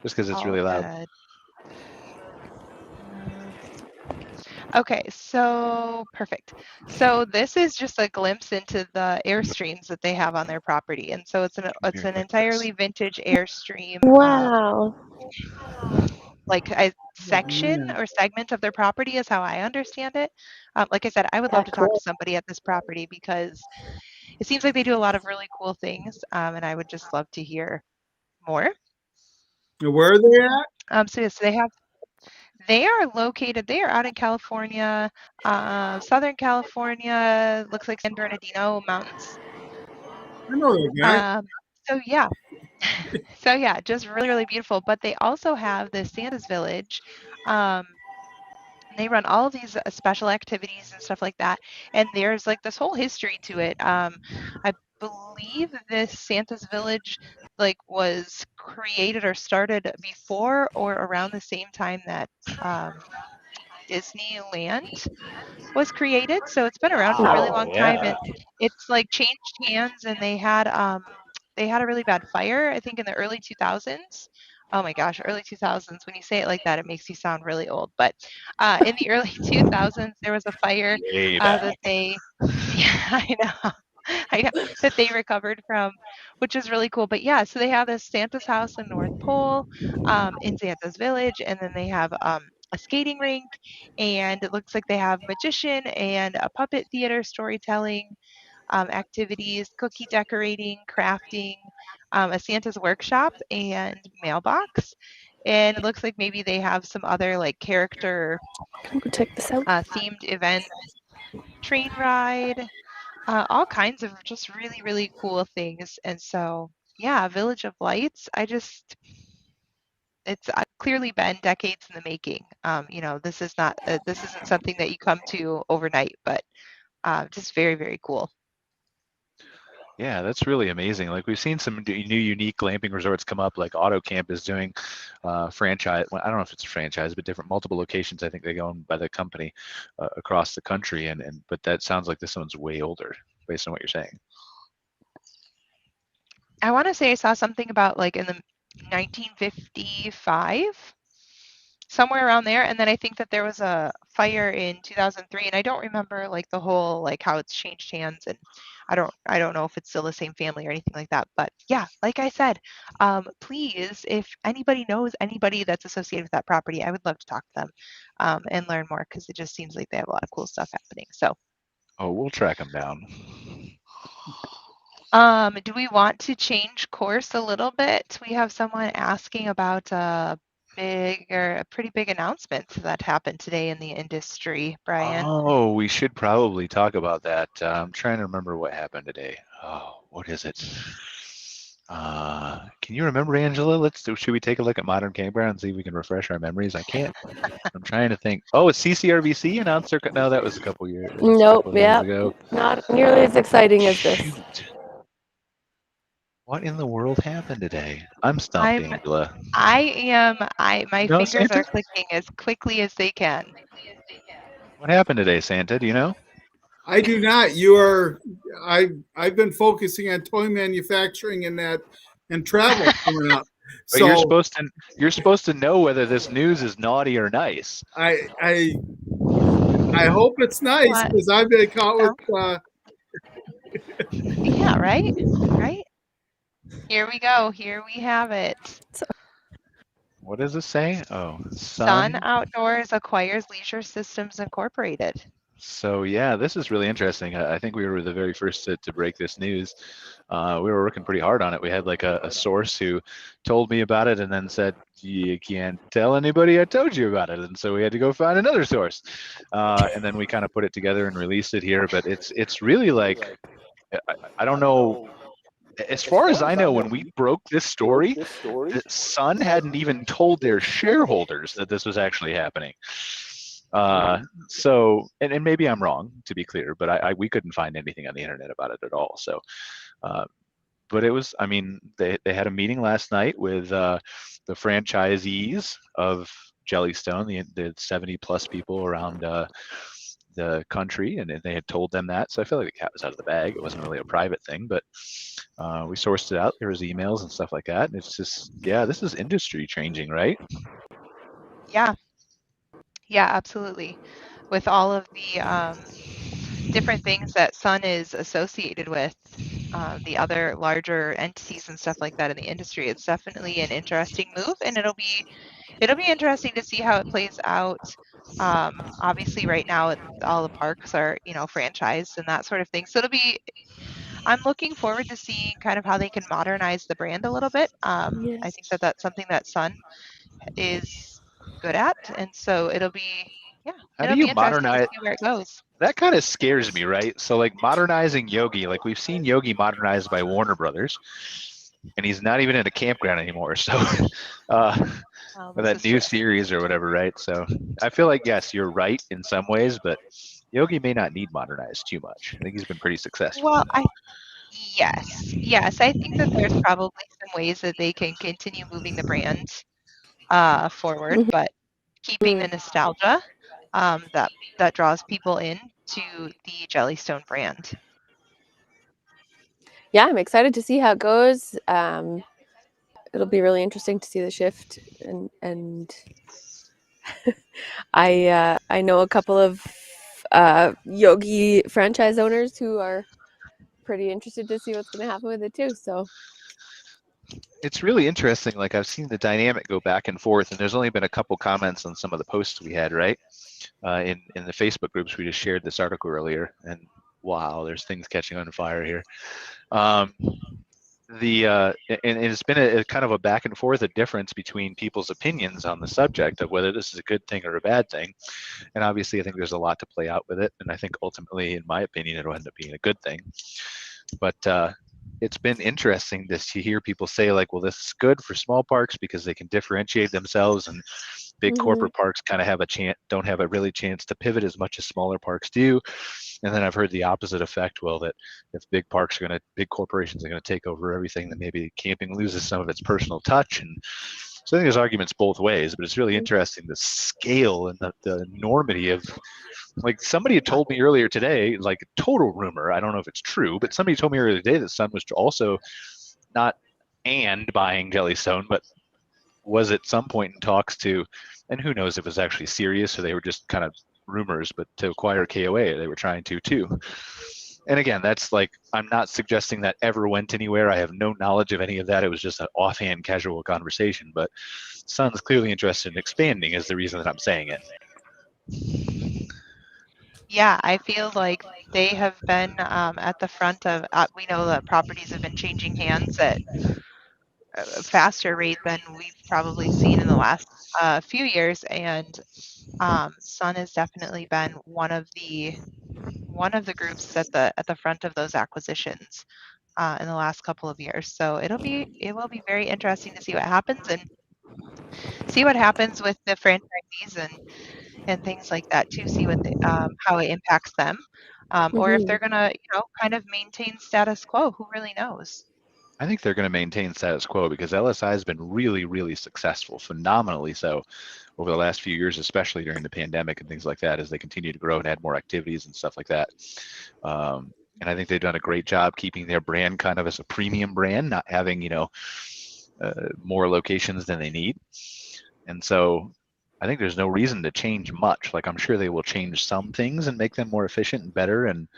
Just because it's really loud. Good. Okay, so perfect. So this is just a glimpse into the Airstreams that they have on their property, and so it's an entirely vintage Airstream. Wow. Like a section or segment of their property is how I understand it. Like I said, I would love to talk to somebody at this property because it seems like they do a lot of really cool things, and I would just love to hear more. Where are they at? So yes, they are out in California, Southern California, looks like San Bernardino Mountains. I know that guy. So yeah, just really, really beautiful. But they also have the Santa's Village. They run all of these special activities and stuff like that. And there's like this whole history to it. I believe this Santa's Village was created or started before or around the same time that Disneyland was created. So it's been around for a really long time, and it's like changed hands, and they had they had a really bad fire, I think in the early 2000s. Oh my gosh, early 2000s. When you say it like that, it makes you sound really old. But in the early 2000s, there was a fire Way back. that they, yeah, I know. I know that they recovered from, which is really cool. But yeah, so they have this Santa's house in North Pole, in Santa's village, and then they have a skating rink, and it looks like they have magician and a puppet theater, storytelling, activities, cookie decorating, crafting, a Santa's workshop, and mailbox. And it looks like maybe they have some other like character Come go check this out. themed event, train ride, all kinds of just really, really cool things. And so, yeah, Village of Lights, it's clearly been decades in the making. This is not, this isn't something that you come to overnight, but just very, very cool. Yeah, that's really amazing. Like we've seen some new unique glamping resorts come up. Like Auto Camp is doing franchise. Well, I don't know if it's a franchise, but different multiple locations. I think they go by the company across the country. But that sounds like this one's way older, based on what you're saying. I want to say I saw something about like in the 1955, somewhere around there. And then I think that there was a fire in 2003, and I don't remember like the whole like how it's changed hands, and I don't know if it's still the same family or anything like that. But yeah, like I said, please, if anybody knows anybody that's associated with that property, I would love to talk to them and learn more, because it just seems like they have a lot of cool stuff happening. So we'll track them down. Do we want to change course a little bit? We have someone asking about a pretty big announcement that happened today in the industry, Brian. Oh, we should probably talk about that. I'm trying to remember what happened today. Oh, what is it? Can you remember, Angela? Should we take a look at Modern Campground and see if we can refresh our memories? I can't. I'm trying to think. Oh, it's CCRVC announced their. No, that was a couple years. Nope. Yeah. Ago. Not nearly as exciting as this. Shoot. What in the world happened today? I'm stumped, Angela. My fingers Santa? are clicking as quickly as they can. What happened today, Santa? Do you know? I do not. I've been focusing on toy manufacturing and travel coming up. But So you're supposed to know whether this news is naughty or nice. I hope it's nice, because I've been caught with. Yeah, right. Here we go. Here we have it. What does it say? Oh, Sun Outdoors acquires Leisure Systems Incorporated. So yeah, this is really interesting. I think we were the very first to break this news. We were working pretty hard on it. We had like a source who told me about it and then said, you can't tell anybody I told you about it. And so we had to go find another source. And then we kind of put it together and released it here. But it's really like, I don't know. As far as I know, when we broke this story, the Sun hadn't even told their shareholders that this was actually happening. So, and maybe I'm wrong, to be clear, but we couldn't find anything on the internet about it at all. So, but it was, I mean, they had a meeting last night with the franchisees of Jellystone, the 70 plus people around the country, and they had told them that. So I feel like the cat was out of the bag. It wasn't really a private thing, but we sourced it out. There was emails and stuff like that. And it's just, yeah, this is industry changing, right? Yeah, absolutely. With all of the different things that Sun is associated with, the other larger entities and stuff like that in the industry, it's definitely an interesting move, and it'll be interesting to see how it plays out. Obviously, right now all the parks are franchised and that sort of thing, so I'm looking forward to seeing kind of how they can modernize the brand a little bit. I think that that's something that Sun is good at, and so it'll be modernize to see where it goes. That kind of scares me, right? So like modernizing Yogi, like we've seen Yogi modernized by Warner Brothers, and he's not even in a campground anymore. So that new series or whatever, right? So I feel like, yes, you're right in some ways, but Yogi may not need modernized too much. I think he's been pretty successful. Well, yes, I think that there's probably some ways that they can continue moving the brand forward, but keeping the nostalgia that draws people in to the Jellystone brand. yeah, I'm excited to see how it goes. It'll be really interesting to see the shift, and I know a couple of yogi franchise owners who are pretty interested to see what's going to happen with it too. So it's really interesting. Like I've seen the dynamic go back and forth, and there's only been a couple comments on some of the posts we had, right? In the Facebook groups, we just shared this article earlier, and wow, there's things catching on fire here. Um, and it's been a kind of a back and forth, a difference between people's opinions on the subject of whether this is a good thing or a bad thing. And obviously, I think there's a lot to play out with it, and I think ultimately, in my opinion, it'll end up being a good thing. But it's been interesting to hear people say like, well, this is good for small parks because they can differentiate themselves, and big corporate parks kind of have a chance, don't have a really chance to pivot as much as smaller parks do. And then I've heard the opposite effect. Well, that if big corporations are going to take over everything, then maybe camping loses some of its personal touch. And so I think there's arguments both ways, but it's really interesting the scale and the enormity of, like, somebody had told me earlier today, like total rumor, I don't know if it's true, but somebody told me earlier today that Sun was also not buying Jellystone, but was at some point in talks to, and who knows if it was actually serious or they were just kind of rumors, but to acquire KOA, they were trying to too. And again, that's like, I'm not suggesting that ever went anywhere. I have no knowledge of any of that. It was just an offhand casual conversation, but Sun's clearly interested in expanding is the reason that I'm saying it. Yeah, I feel like they have been at the front of, we know that properties have been changing hands at a faster rate than we've probably seen in the last few years, and Sun has definitely been one of the groups at the front of those acquisitions in the last couple of years. So it will be very interesting to see what happens and see what happens with the franchisees and things like that too. See what how it impacts them, or if they're gonna kind of maintain status quo. Who really knows? I think they're going to maintain status quo because LSI has been really, really successful, phenomenally so, over the last few years, especially during the pandemic and things like that, as they continue to grow and add more activities and stuff like that. And I think they've done a great job keeping their brand kind of as a premium brand, not having, more locations than they need. And so I think there's no reason to change much. Like, I'm sure they will change some things and make them more efficient and better and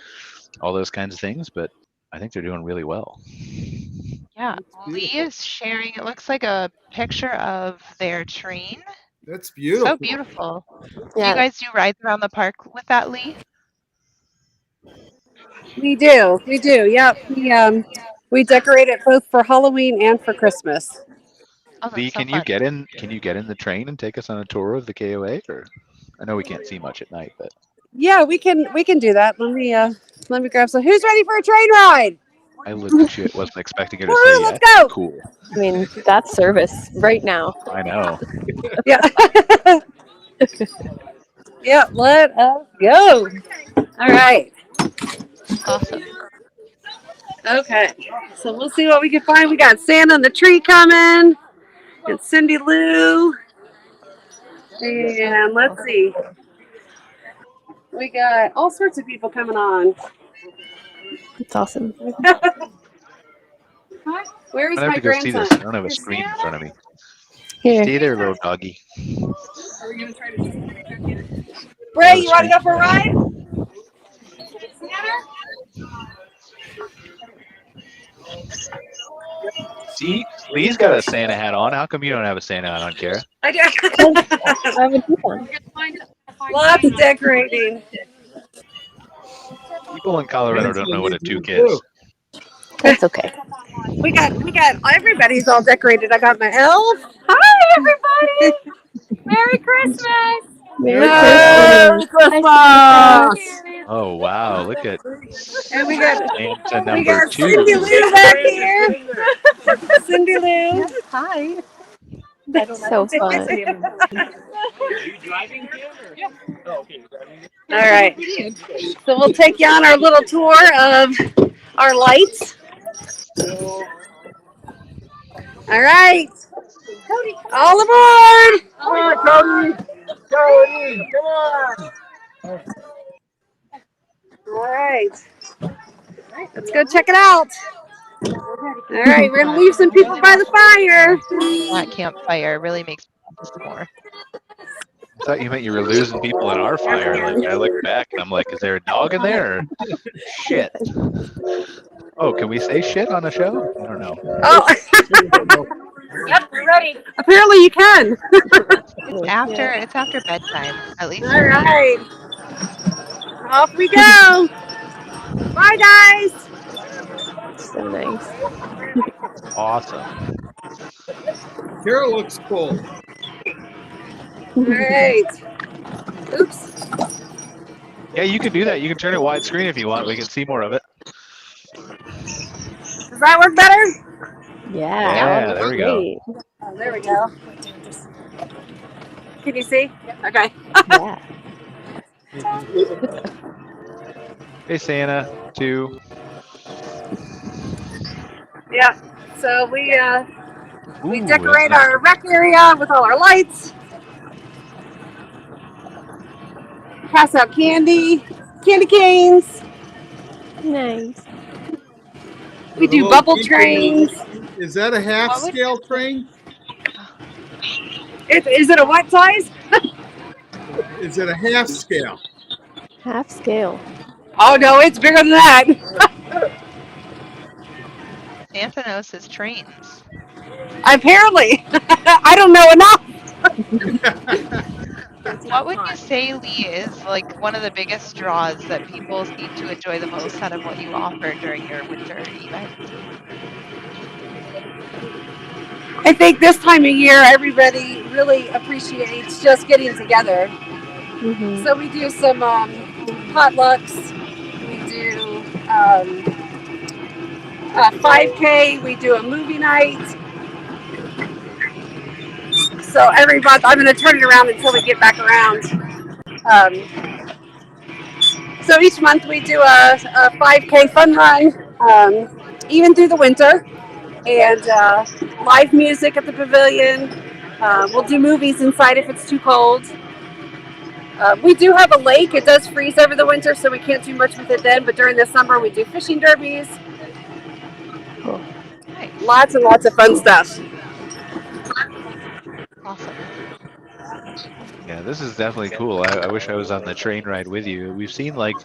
all those kinds of things, but I think they're doing really well. Yeah, Lee is sharing, it looks like a picture of their train. That's beautiful. So beautiful. yeah. Do you guys do rides around the park with that, Lee? We do. Yep. We decorate it both for Halloween and for Christmas. Oh, Lee, so can you get in the train and take us on a tour of the KOA? Or I know we can't see much at night, but Yeah, we can do that. Let me grab some. Who's ready for a train ride? I legit wasn't expecting her to say Let's yeah. go. Cool. I mean, that's service right now. I know. Yeah. Yeah, let us go. All right. awesome. Okay. So we'll see what we can find. We got Santa on the tree coming. And Cindy Lou. And let's see. We got all sorts of people coming on. It's awesome. Where is I'm gonna have my to go see grandson? this. I don't have a screen in front of me. Here. Stay there, little doggy. Are we gonna try to Bray, you want to go for a ride? See, Lee's got a Santa hat on. How come you don't have a Santa hat on, Cara? I do. I have a new one. Lots of decorating. People in Colorado don't know what a toque is. That's okay. We got everybody's all decorated. I got my elf. Hi everybody. Merry Christmas. Merry Christmas. Oh wow! Look at And we got Santa number 2. Cindy Lou back here. Cindy Lou. Hi. That's so fun. Are you driving here? Yeah. Oh, okay. All right. So we'll take you on our little tour of our lights. All right. All aboard. Come on, Cody. Cody, come on. All right. Let's go check it out. All right, we're gonna leave some people by the fire. That campfire really makes me want this more. I thought you meant you were losing people in our fire. Like I look back and I'm like, is there a dog in there? Or shit. Oh, can we say shit on a show? I don't know. Oh, Yep, we're ready. apparently you can. It's after bedtime, at least. All right, off we go. Bye, guys. So nice. Awesome. Cara looks cool. All right. Oops. Yeah, you can do that. You can turn it widescreen if you want. We can see more of it. Does that work better? Yeah. There we go. Great. Oh, there we go. Can you see? Okay. Yeah. Hey, Santa, too. Yeah. So we Ooh, decorate that's nice. our rec area with all our lights. Pass out candy canes. Nice. We do Hello, bubble people. trains. Is that a half scale train? Is it a what size? Is it a half scale? Half scale. Oh no, it's bigger than that. Santa knows his trains. Apparently, I don't know enough. What would you say, Lee, is like one of the biggest draws that people seem to enjoy the most out of what you offer during your winter event? I think this time of year, everybody really appreciates just getting together. Mm-hmm. So we do some potlucks. We do 5K. We do a movie night. So every month, I'm going to turn it around until we get back around. So each month we do a 5K fun run, even through the winter, and live music at the pavilion. We'll do movies inside if it's too cold. We do have a lake. It does freeze over the winter, so we can't do much with it then. But during the summer, we do fishing derbies. Cool. Nice. Lots and lots of fun stuff. Awesome. Yeah, this is definitely cool. I wish I was on the train ride with you. We've seen like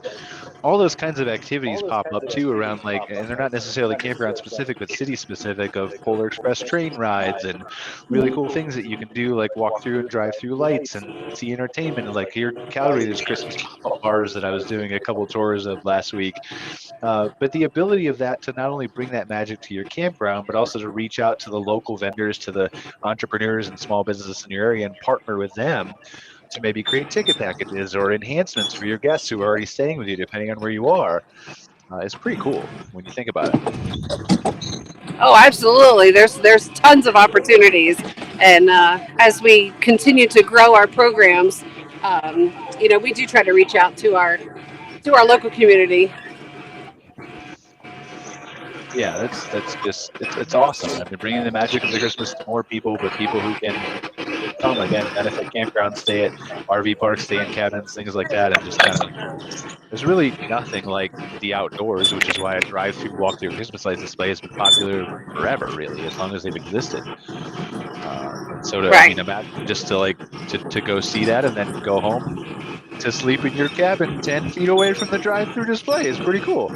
all those kinds of activities pop up too around like, and they're not necessarily campground specific, but city specific, of Polar Express train rides and really cool things that you can do, like walk through and drive through lights and see entertainment. And like here in Calgary, there's Christmas pop-up bars that I was doing a couple tours of last week. But the ability of that to not only bring that magic to your campground, but also to reach out to the local vendors, to the entrepreneurs and small businesses in your area and partner with them to maybe create ticket packages or enhancements for your guests who are already staying with you, depending on where you are. It's pretty cool when you think about it. Oh, absolutely. There's tons of opportunities, and as we continue to grow our programs, we do try to reach out to our local community. Yeah, that's just it's awesome. I mean, bringing the magic of the Christmas to more people, but people who can come again, benefit campgrounds, stay at RV parks, stay in cabins, things like that, and just kind of. There's really nothing like the outdoors, which is why a drive-through, walk-through Christmas lights display has been popular forever, really, as long as they've existed. So I mean, imagine just to go see that and then go home to sleep in your cabin 10 feet away from the drive-through display is pretty cool.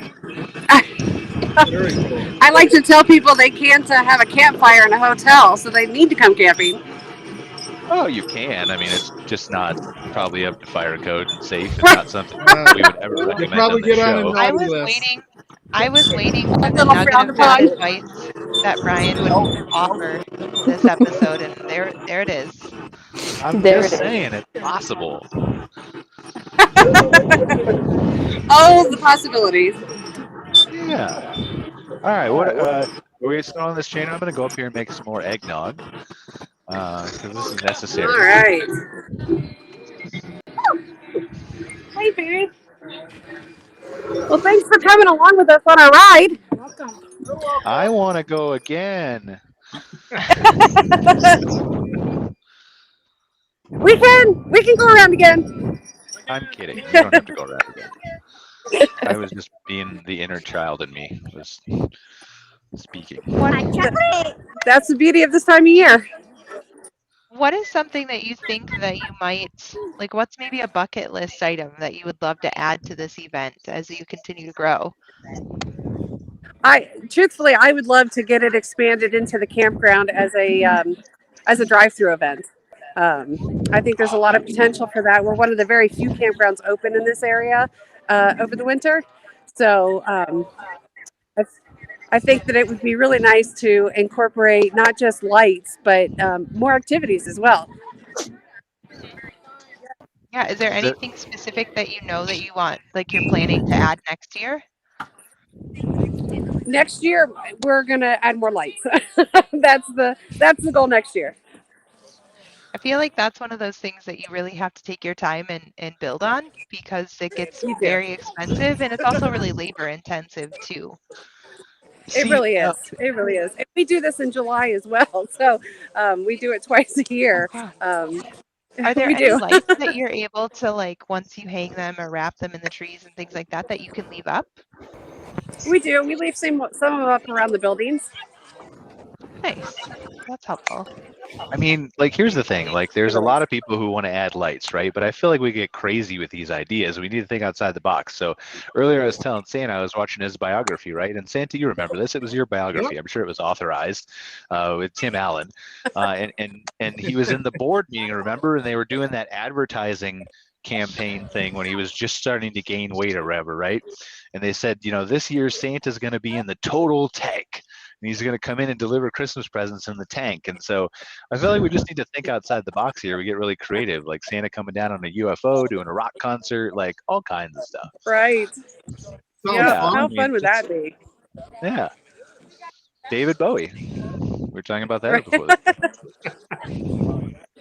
Very cool. I like to tell people they can't have a campfire in a hotel, so they need to come camping. Oh, you can. I mean, it's just not probably up to fire code and safe, and not something we would ever recommend probably on the get on show. a I was waiting for the little nugget frowned of upon. advice that Brian would offer this episode, and there it is. I'm There just it is. saying it's possible. Oh, the possibilities. Yeah. All right. What? We're still on this chain. I'm going to go up here and make some more eggnog because this is necessary. All right. Hey, baby. Well, thanks for coming along with us on our ride. Welcome. I want to go again. We can go around again. I'm kidding. You don't have to go around again. I was just being the inner child in me. Was speaking. That's the beauty of this time of year. What is something that you think that you might, like, what's maybe a bucket list item that you would love to add to this event as you continue to grow? Truthfully, I would love to get it expanded into the campground as a drive-through event. I think there's a lot of potential for that. We're one of the very few campgrounds open in this area over the winter, so I think that it would be really nice to incorporate not just lights, but more activities as well. Yeah, is there anything specific that you know that you want, like you're planning to add next year? Next year, we're gonna add more lights. That's the goal next year. I feel like that's one of those things that you really have to take your time and build on, because it gets very expensive and it's also really labor intensive too. It really is. It really is. And we do this in July as well. So we do it twice a year. Are there we any do. lights that you're able to, like, once you hang them or wrap them in the trees and things like that, that you can leave up? We do. We leave some of them up around the buildings. Nice. That's helpful. I mean, like, here's the thing. Like, there's a lot of people who want to add lights, right? But I feel like we get crazy with these ideas. We need to think outside the box. So earlier I was telling Santa I was watching his biography, right? And Santa, you remember this. It was your biography. I'm sure it was authorized with Tim Allen. And he was in the board meeting, remember? And they were doing that advertising campaign thing when he was just starting to gain weight or whatever, right? And they said, you know, this year Santa's going to be in the total tank. And he's going to come in and deliver Christmas presents in the tank. And so I feel like we just need to think outside the box here. We get really creative, like Santa coming down on a UFO, doing a rock concert, like all kinds of stuff. Right. Yeah. How fun would that be? Yeah. David Bowie. We were talking about that before.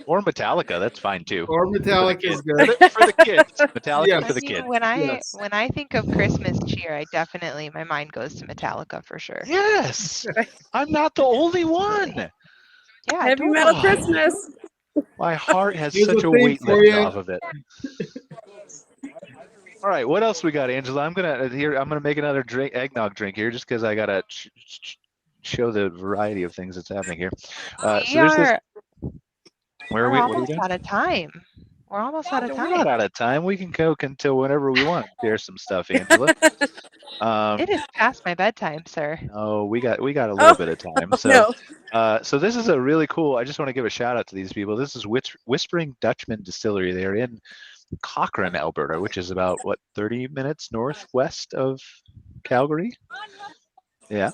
Or Metallica, that's fine too. Or Metallica is good. For the kids. Metallica for the kids. When I think of Christmas cheer, my mind goes to Metallica for sure. Yes. I'm not the only one. Yeah. Heavy metal Christmas. My heart has such a weight lift off of it. All right, what else we got, Angela? I'm gonna make another eggnog drink here, just because I gotta show the variety of things that's happening here. We're almost out of time. We're almost out of time. We're not out of time. We can cook until whenever we want. There's some stuff, Angela. It is past my bedtime, sir. Oh, we got a little bit of time. So, so this is a really cool. I just want to give a shout out to these people. This is Whispering Dutchman Distillery. They are in Cochrane, Alberta, which is about 30 minutes northwest of Calgary. Yeah.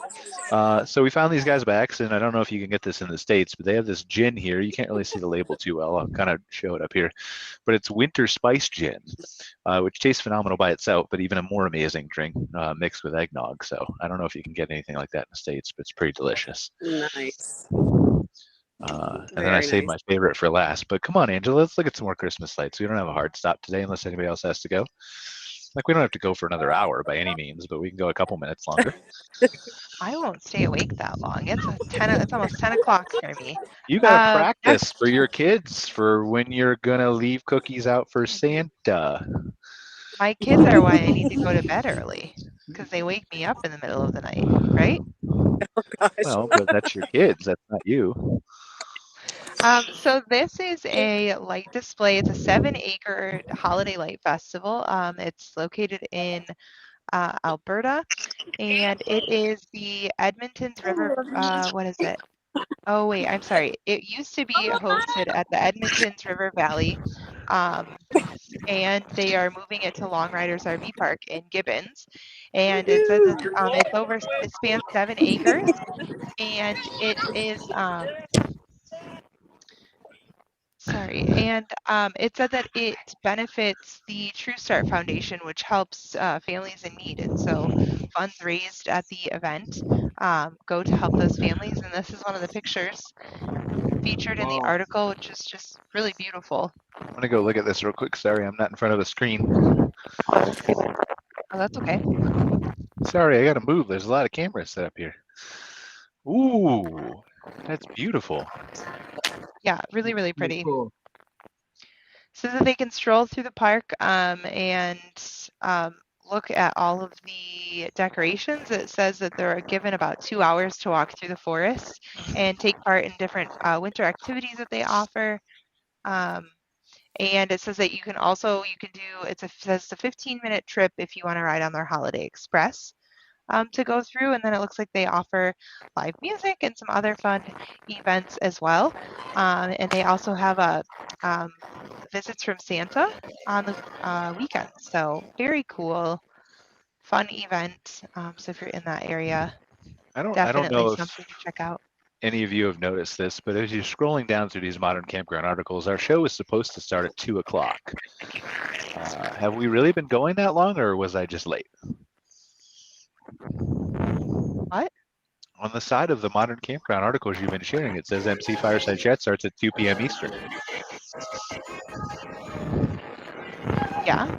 So we found these guys by accident. I don't know if you can get this in the States, but they have this gin here. You can't really see the label too well. I'll kind of show it up here. But it's winter spice gin, which tastes phenomenal by itself, but even a more amazing drink mixed with eggnog. So I don't know if you can get anything like that in the States, but it's pretty delicious. Nice. And then I saved my favorite for last. But come on, Angela, let's look at some more Christmas lights. We don't have a hard stop today unless anybody else has to go. Like, we don't have to go for another hour by any means, but we can go a couple minutes longer. I won't stay awake that long. It's almost 10 o'clock for me. You got to practice for your kids for when you're going to leave cookies out for Santa. My kids are why I need to go to bed early, because they wake me up in the middle of the night, right? Oh, gosh. Well, but that's your kids. That's not you. So this is a light display. It's a 7-acre holiday light festival. It's located in Alberta, and it is the Edmonton's River. What is it? Oh wait, I'm sorry. It used to be hosted at the Edmonton's River Valley, and they are moving it to Long Riders RV Park in Gibbons. And it says it spans 7 acres, and it is it said that it benefits the True Start Foundation, which helps families in need. And so funds raised at the event go to help those families. And this is one of the pictures featured in the article, which is just really beautiful. I'm going to go look at this real quick. Sorry, I'm not in front of a screen. Oh, that's okay. Sorry, I got to move. There's a lot of cameras set up here. Ooh, that's beautiful. Yeah, really, really pretty. Cool. So that they can stroll through the park and look at all of the decorations, it says that they're given about 2 hours to walk through the forest and take part in different winter activities that they offer. And it says that you can do, it says a 15-minute trip if you want to ride on their Holiday Express to go through. And then it looks like they offer live music and some other fun events as well. And they also have visits from Santa on the weekends. So very cool, fun event. So if you're in that area, I don't definitely know if something to check out. any of you have noticed this, but as you're scrolling down through these Modern Campground articles, our show is supposed to start at 2 o'clock. Have we really been going that long, or was I just late? What? On the side of the Modern Campground articles you've been sharing, it says MC Fireside Chat starts at 2 p.m. Eastern. Yeah.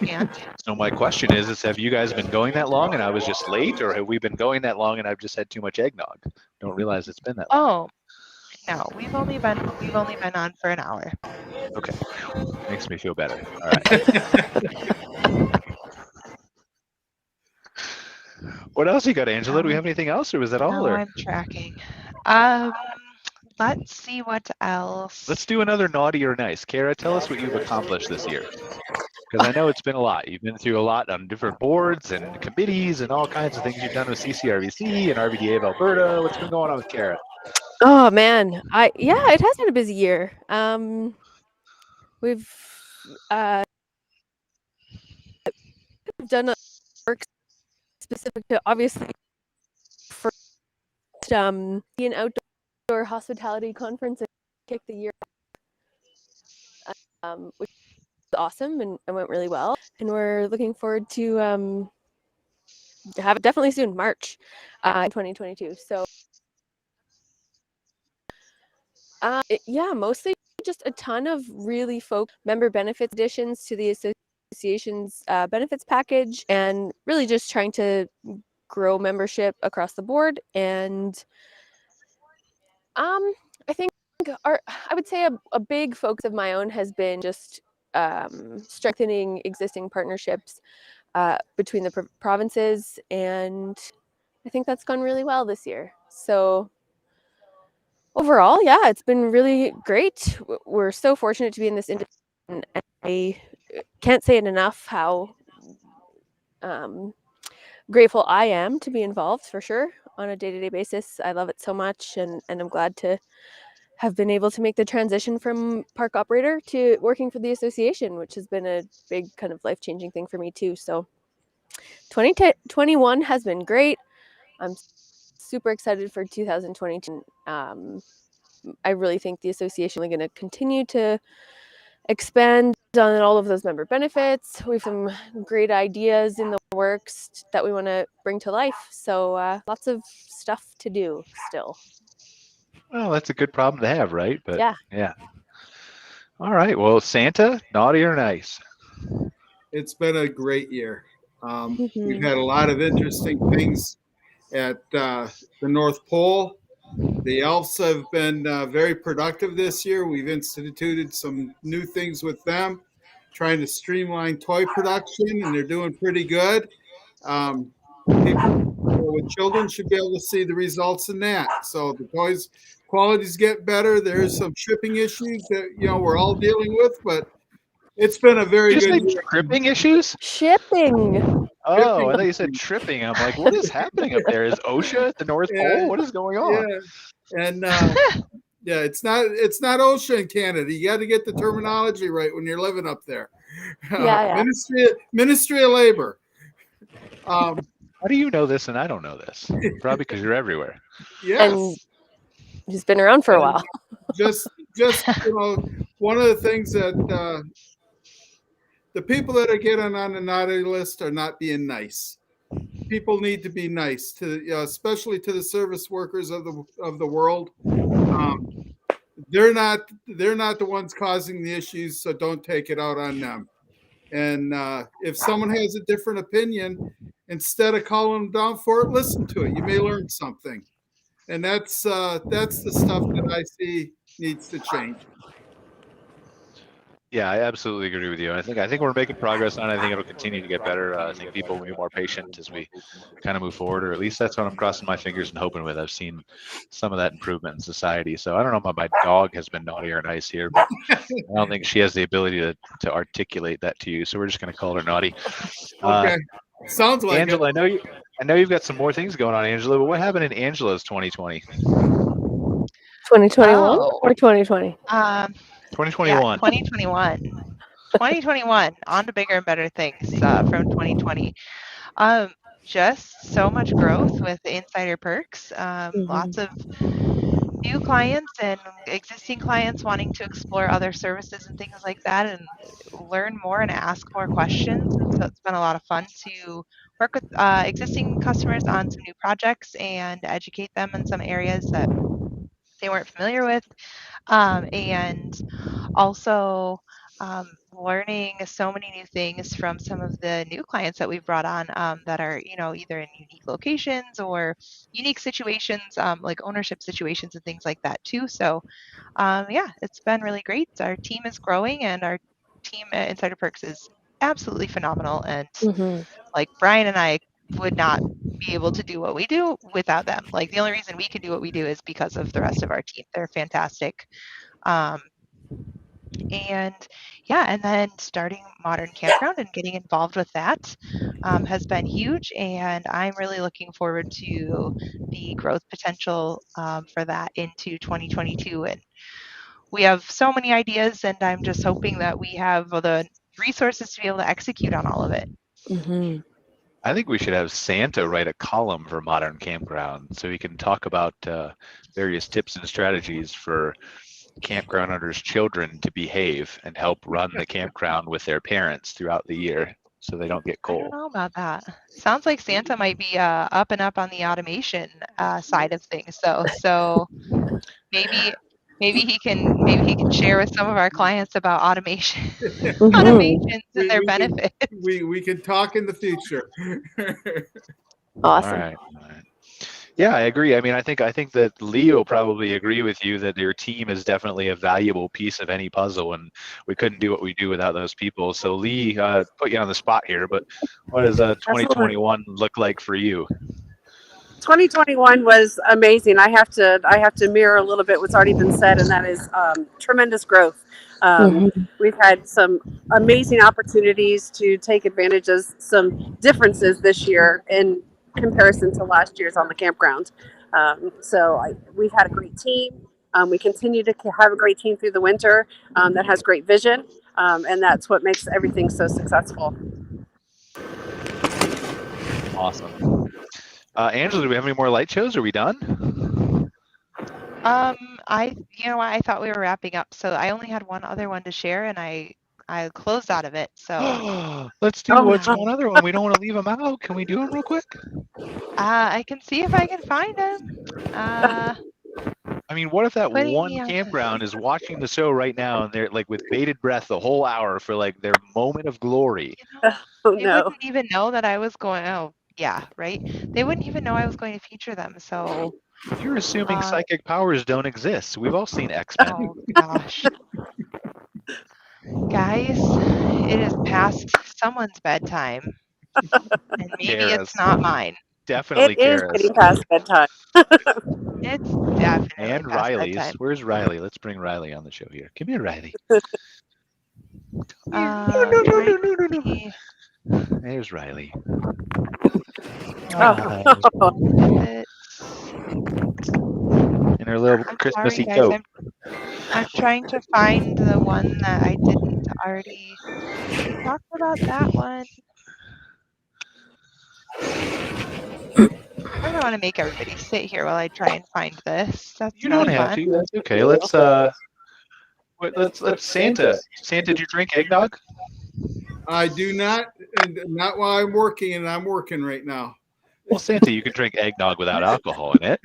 And So my question is have you guys been going that long and I was just late, or have we been going that long and I've just had too much eggnog? Don't realize it's been that long. oh no, we've only been on for an hour. Okay, makes me feel better. All right. What else you got, Angela? Do we have anything else, or was that all? No, Or? I'm tracking. Let's see what else. Let's do another naughty or nice. Cara, tell us what you've accomplished this year. Because I know it's been a lot. You've been through a lot on different boards and committees and all kinds of things you've done with CCRVC and RVDA of Alberta. What's been going on with Cara? Oh man, it has been a busy year. We've done a work specific to obviously for an outdoor hospitality conference and kicked the year, which was awesome and went really well. And we're looking forward to have it definitely soon, March 2022. So mostly just a ton of really member benefits additions to the association's benefits package, and really just trying to grow membership across the board. And I think I would say a big focus of my own has been just strengthening existing partnerships between the provinces, and I think that's gone really well this year. So overall, yeah, it's been really great. We're so fortunate to be in this industry, and I can't say it enough how grateful I am to be involved, for sure, on a day-to-day basis. I love it so much, and I'm glad to have been able to make the transition from park operator to working for the association, which has been a big kind of life-changing thing for me too. So 2021 has been great. I'm super excited for 2022. I really think the association is going to continue to expand on all of those member benefits. We have some great ideas in the works that we want to bring to life. So lots of stuff to do still. Well, that's a good problem to have, right? But yeah. All right. Well, Santa, naughty or nice? It's been a great year. We've had a lot of interesting things at the North Pole. The elves have been very productive this year. We've instituted some new things with them, trying to streamline toy production, and they're doing pretty good. People with children should be able to see the results in that. So the toys qualities get better. There's some shipping issues that we're all dealing with, but it's been a very good year. Shipping issues? Shipping. Oh, I thought you said tripping. I'm like, what is happening up there? Is OSHA at the North Pole? What is going on? Yeah. And it's not OSHA in Canada. You got to get the terminology right when you're living up there. Ministry of Labor. How do you know this and I don't know this? Probably because you're everywhere. Yes. And he's been around for a while. Just one of the things that the people that are getting on the naughty list are not being nice. People need to be nice to, especially to the service workers of the world. They're not the ones causing the issues, so don't take it out on them. And if someone has a different opinion, instead of calling them down for it, listen to it. You may learn something. And that's the stuff that I see needs to change. Yeah, I absolutely agree with you. I think we're making progress on it. I think it'll continue to get better. I think people will be more patient as we kind of move forward, or at least that's what I'm crossing my fingers and hoping with. I've seen some of that improvement in society. So I don't know if my dog has been naughty or nice here, but I don't think she has the ability to articulate that to you. So we're just going to call her naughty. Okay. Sounds like Angela, it. I know you've got some more things going on, Angela, but what happened in Angela's 2020? 2021 or 2020? 2021. 2021. 2021, on to bigger and better things from 2020. Just so much growth with the Insider Perks. Lots of new clients and existing clients wanting to explore other services and things like that and learn more and ask more questions. And so it's been a lot of fun to work with existing customers on some new projects and educate them in some areas that they weren't familiar with. And also learning so many new things from some of the new clients that we've brought on that are, either in unique locations or unique situations, like ownership situations and things like that too. So yeah, it's been really great. Our team is growing and our team at Insider Perks is absolutely phenomenal. And like Brian and I would not be able to do what we do without them. Like the only reason we can do what we do is because of the rest of our team. They're fantastic. And yeah, and then starting Modern Campground and getting involved with that has been huge. And I'm really looking forward to the growth potential for that into 2022. And we have so many ideas, and I'm just hoping that we have the resources to be able to execute on all of it. I think we should have Santa write a column for Modern Campground so he can talk about various tips and strategies for campground owners' children to behave and help run the campground with their parents throughout the year so they don't get I cold. don't know about that. Sounds like Santa might be up and up on the automation side of things. So maybe he can share with some of our clients about automations and their benefits. We can talk in the future. Awesome. All right. Yeah, I agree. I mean, I think that Lee will probably agree with you that your team is definitely a valuable piece of any puzzle, and we couldn't do what we do without those people. So Lee, put you on the spot here, but what does 2021 look like for you? 2021 was amazing. I have to mirror a little bit what's already been said, and that is tremendous growth. We've had some amazing opportunities to take advantage of some differences this year in comparison to last year's on the campground. We've had a great team. We continue to have a great team through the winter that has great vision, and that's what makes everything so successful. Awesome. Angela, do we have any more light shows? Are we done? I thought we were wrapping up, so I only had one other one to share, and I closed out of it. So let's do one other one. We don't want to leave them out. Can we do them real quick? I can see if I can find them. I mean, what if that one campground is watching the show right now and they're like with bated breath the whole hour for like their moment of glory? They wouldn't even know that I was going. Oh, yeah, right. They wouldn't even know I was going to feature them. So you're assuming psychic powers don't exist. We've all seen X-Men. Oh gosh, guys, it is past someone's bedtime, and maybe it's not mine. Definitely It is getting past bedtime. It's definitely and past Riley's. bedtime. Where's Riley? Let's bring Riley on the show here. Come here, Riley. There's Riley. In her little Christmassy coat. I'm trying to find the one that I didn't already talk about. That one. I don't want to make everybody sit here while I try and find this. That's you don't have to. That's okay. Let's Santa. Santa, did you drink eggnog? I do not while I'm working, and I'm working right now. Well, Santa, you can drink eggnog without alcohol in it.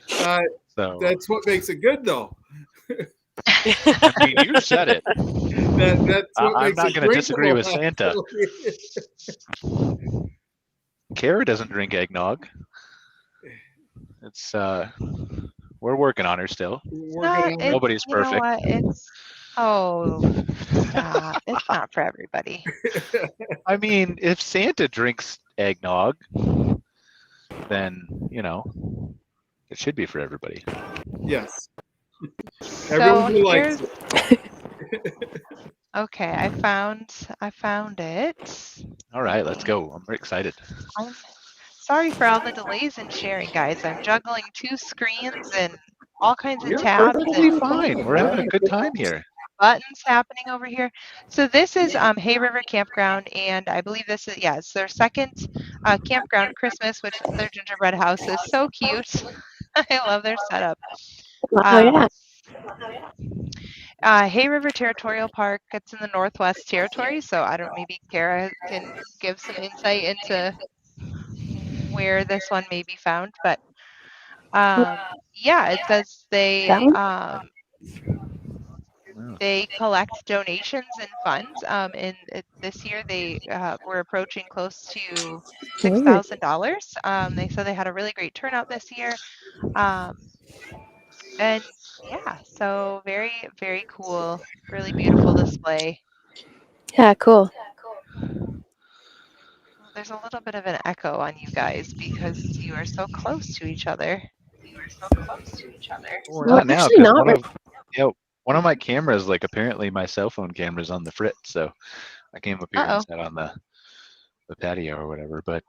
So that's what makes it good, though. I mean, you said it. That's what I'm makes not going to disagree with Santa. Cara doesn't drink eggnog. It's we're working on her still. Nobody's perfect. You know what? Oh, stop. It's not for everybody. I mean, if Santa drinks eggnog, then, it should be for everybody. Yes. So Everyone who likes here's it. okay. I found it. All right, let's go. I'm very excited. I'm sorry for all the delays in sharing, guys. I'm juggling 2 screens and all kinds of You're tabs perfectly and fine. We're having a good time here. buttons happening over here. So this is Hay River Campground, and I believe this is it's their second campground Christmas, which their gingerbread house is so cute. I love their setup. Oh yeah. Hay River Territorial Park, it's in the Northwest Territory, so I don't maybe Cara can give some insight into where this one may be found, but yeah, it says That one? they collect donations and funds. And this year they were approaching close to $6,000. They said they had a really great turnout this year. And yeah, so very, very cool, really beautiful display. Yeah, cool. There's a little bit of an echo on you guys because you are so close to each other. Well, we're Well, not now actually because not right. one of my cameras, like apparently my cell phone camera's on the fritz, so I came up here and Uh-oh. sat on the patio or whatever. But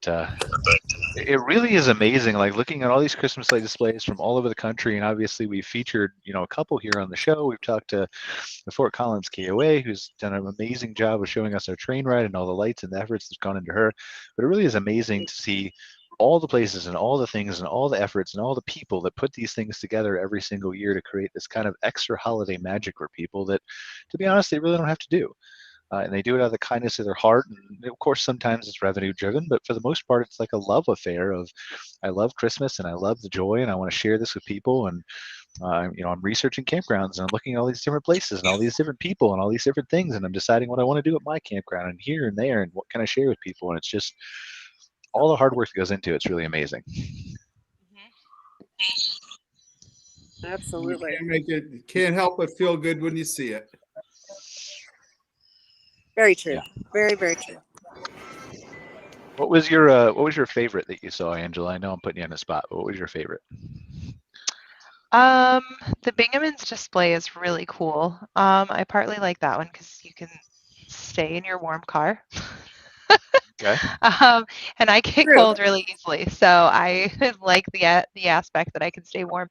it really is amazing, like looking at all these Christmas light displays from all over the country. And obviously we featured, a couple here on the show. We've talked to the Fort Collins KOA, who's done an amazing job of showing us our train ride and all the lights and the efforts that's gone into her. But it really is amazing to see all the places and all the things and all the efforts and all the people that put these things together every single year to create this kind of extra holiday magic for people that, to be honest, they really don't have to do. And they do it out of the kindness of their heart. And of course, sometimes it's revenue driven, but for the most part, it's like a love affair of, I love Christmas and I love the joy and I want to share this with people. And, I'm researching campgrounds and I'm looking at all these different places and all these different people and all these different things. And I'm deciding what I want to do at my campground and here and there and what can I share with people. And it's just all the hard work that goes into it. It's really amazing. Absolutely. Can't help but feel good when you see it. Very true. Yeah. Very, very true. What was your favorite that you saw, Angela? I know I'm putting you on the spot, but what was your favorite? The Bingaman's display is really cool. I partly like that one because you can stay in your warm car. Okay. And I get True. cold really easily, so I like the aspect that I can stay warm.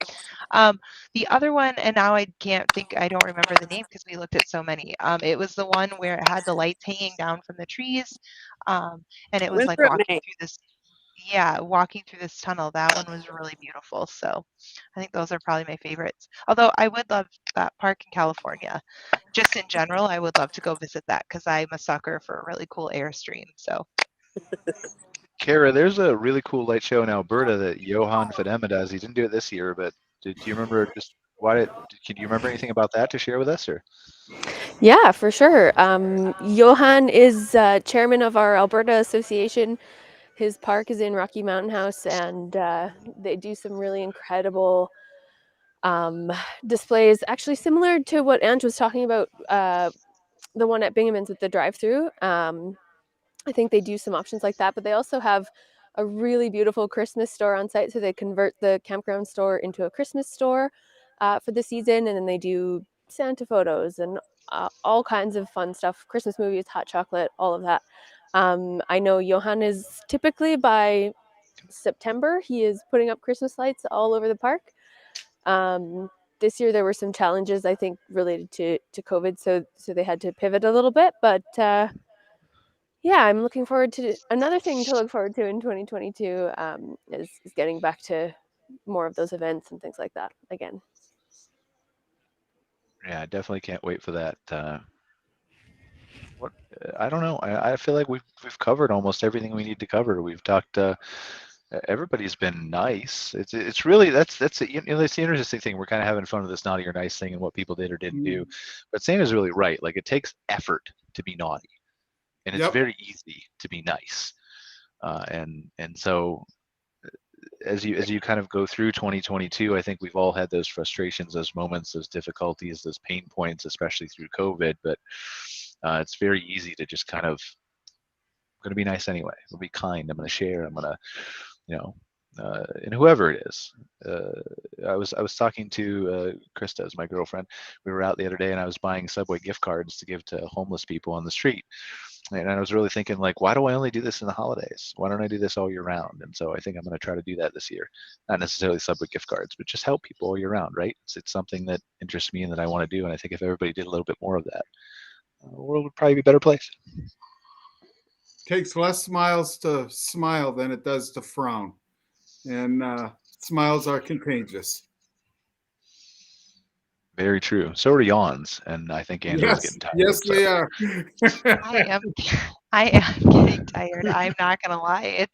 The other one, and now I don't remember the name because we looked at so many. It was the one where it had the lights hanging down from the trees, and it was like Winthrop, Maine. walking through this tunnel. That one was really beautiful. So I think those are probably my favorites. Although I would love that park in California. Just in general, I would love to go visit that because I'm a sucker for a really cool Airstream. So Cara, there's a really cool light show in Alberta that Johan Fedema does. He didn't do it this year, but do you remember can you remember anything about that to share with us? Or Yeah, for sure. Johan is chairman of our Alberta Association. His park is in Rocky Mountain House, and they do some really incredible displays, actually similar to what Ange was talking about, the one at Bingaman's with the drive-through. I think they do some options like that, but they also have a really beautiful Christmas store on site. So they convert the campground store into a Christmas store for the season, and then they do Santa photos and all kinds of fun stuff, Christmas movies, hot chocolate, all of that. I know Johan is typically by September, he is putting up Christmas lights all over the park. This year there were some challenges, I think, related to COVID, so they had to pivot a little bit, but yeah, I'm looking forward to another thing to look forward to in 2022 is getting back to more of those events and things like that again. yeah, I definitely can't wait for that. I don't know. I feel like we've covered almost everything we need to cover. We've talked. Everybody's been nice. It's really that's that's the interesting thing. We're kind of having fun with this naughty or nice thing and what people did or didn't do. But Santa's really right. Like it takes effort to be naughty, and it's very easy to be nice. And so as you kind of go through 2022, I think we've all had those frustrations, those moments, those difficulties, those pain points, especially through COVID. But it's very easy to just kind of, I'm going to be nice anyway. I'll be kind. I'm going to share. I'm going to, you know, and whoever it is. I was talking to Krista, as my girlfriend. We were out the other day, and I was buying Subway gift cards to give to homeless people on the street. And I was really thinking, like, why do I only do this in the holidays? Why don't I do this all year round? And so I think I'm going to try to do that this year. Not necessarily Subway gift cards, but just help people all year round, right? It's something that interests me and that I want to do. And I think if everybody did a little bit more of that, the world would probably be a better place. Takes less smiles to smile than it does to frown. And smiles are contagious. Very true. So are yawns, and I think Angela's getting tired. Yes, they are. I am getting tired. I'm not gonna lie.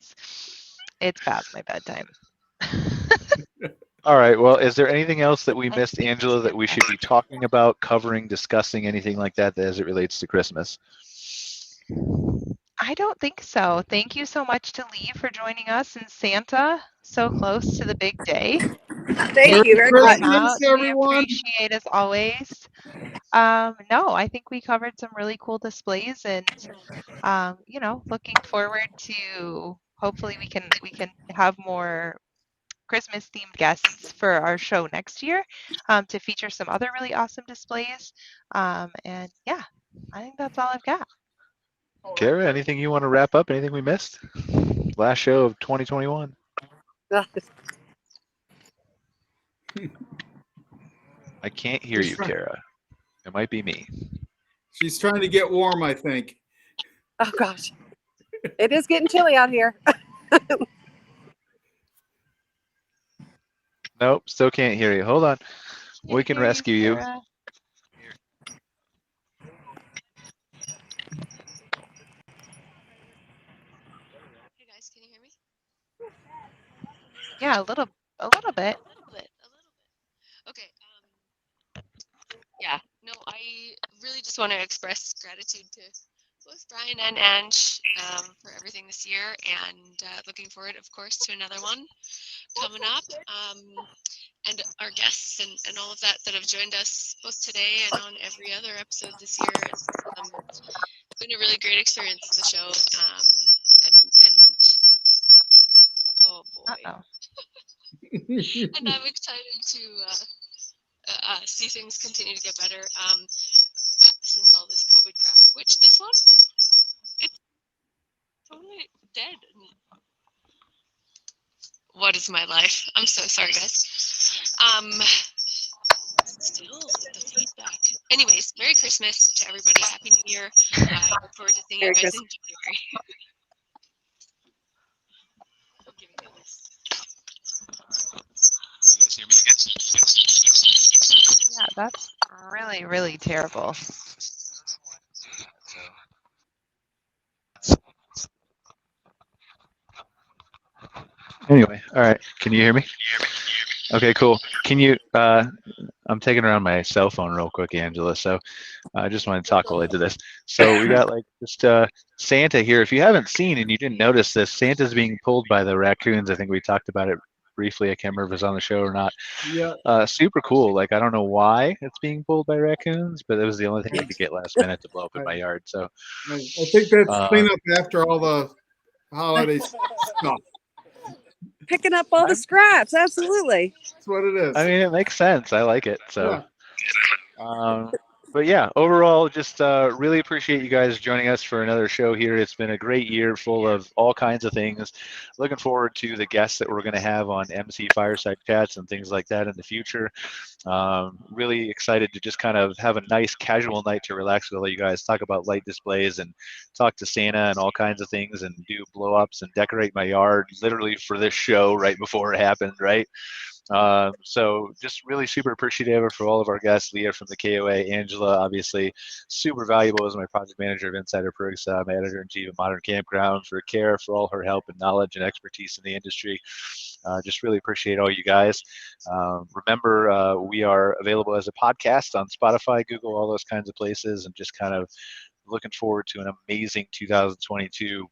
It's past my bedtime. All right. Well, is there anything else that we missed, Angela, that we should be talking about, covering, discussing, anything like that as it relates to Christmas? I don't think so. Thank you so much to Lee for joining us in Santa, so close to the big day. Thank you very much. Everyone. We appreciate as always. No, I think we covered some really cool displays, and you know, looking forward to hopefully we can have more Christmas themed guests for our show next year, to feature some other really awesome displays. And yeah, I think that's all I've got. Cara, anything you want to wrap up? Anything we missed? Last show of 2021. I can't hear you, Cara. It might be me. She's trying to get warm, I think. Oh gosh, it is getting chilly out here. Nope, still can't hear you. Hold on. We can rescue you. Cara. Hey guys, can you hear me? Yeah, a little bit. A little bit. Okay. Yeah. No, I really just want to express gratitude to both Brian and Ange for everything this year, and looking forward, of course, to another one coming up. And our guests and all of that have joined us both today and on every other episode this year. It's been a really great experience, the show. And oh boy. Uh-oh. And I'm excited to see things continue to get better since all this COVID crap. Which this one? It's totally dead. What is my life? I'm so sorry, guys. Still the feedback. Anyways, Merry Christmas to everybody. Happy New Year. I look forward to seeing you guys in January. Yeah, that's really, really terrible. Anyway, all right. Can you hear me? Okay, cool. Can you, I'm taking around my cell phone real quick, Angela, so I just want to talk while I do this. So we got like just Santa here. If you haven't seen and you didn't notice this, Santa's being pulled by the raccoons. I think we talked about it briefly. I can't remember if it was on the show or not. Yeah. Super cool. Like, I don't know why it's being pulled by raccoons, but it was the only thing I could get last minute to blow up in my yard. So I think that's cleanup after all the holiday stuff. Picking up all the scraps, absolutely. That's what it is. I mean, it makes sense. I like it. So, but yeah, overall, just really appreciate you guys joining us for another show here. It's been a great year full of all kinds of things. Looking forward to the guests that we're going to have on MC Fireside Chats and things like that in the future. Really excited to just kind of have a nice casual night to relax with all you guys, talk about light displays and talk to Santa and all kinds of things, and do blow ups and decorate my yard literally for this show right before it happened, right? So just really super appreciative for all of our guests. Leah from the KOA, Angela, obviously super valuable as my project manager of Insider Perks, my editor-in-chief of Modern Campground, for Cara for all her help and knowledge and expertise in the industry. Just really appreciate all you guys. Remember, we are available as a podcast on Spotify, Google, all those kinds of places, and just kind of looking forward to an amazing 2022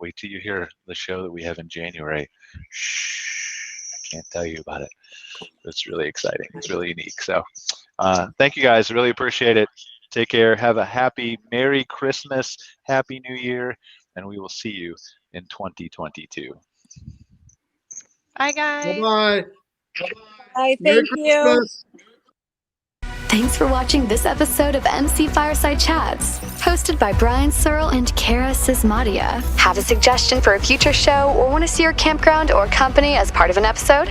wait till you hear the show that we have in January. Shh, I can't tell you about it. It's really exciting. It's really unique. So thank you guys. Really appreciate it. Take care. Have a happy, Merry Christmas, Happy New Year, and we will see you in 2022. Bye, guys. Bye-bye. Bye. Merry Thank you. Christmas. Thanks for watching this episode of MC Fireside Chats, hosted by Brian Searl and Cara Csizmadia. Have a suggestion for a future show or want to see your campground or company as part of an episode?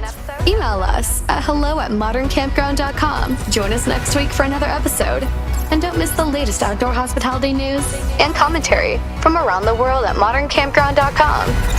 Email us at hello@moderncampground.com. Join us next week for another episode. And don't miss the latest outdoor hospitality news and commentary from around the world at moderncampground.com.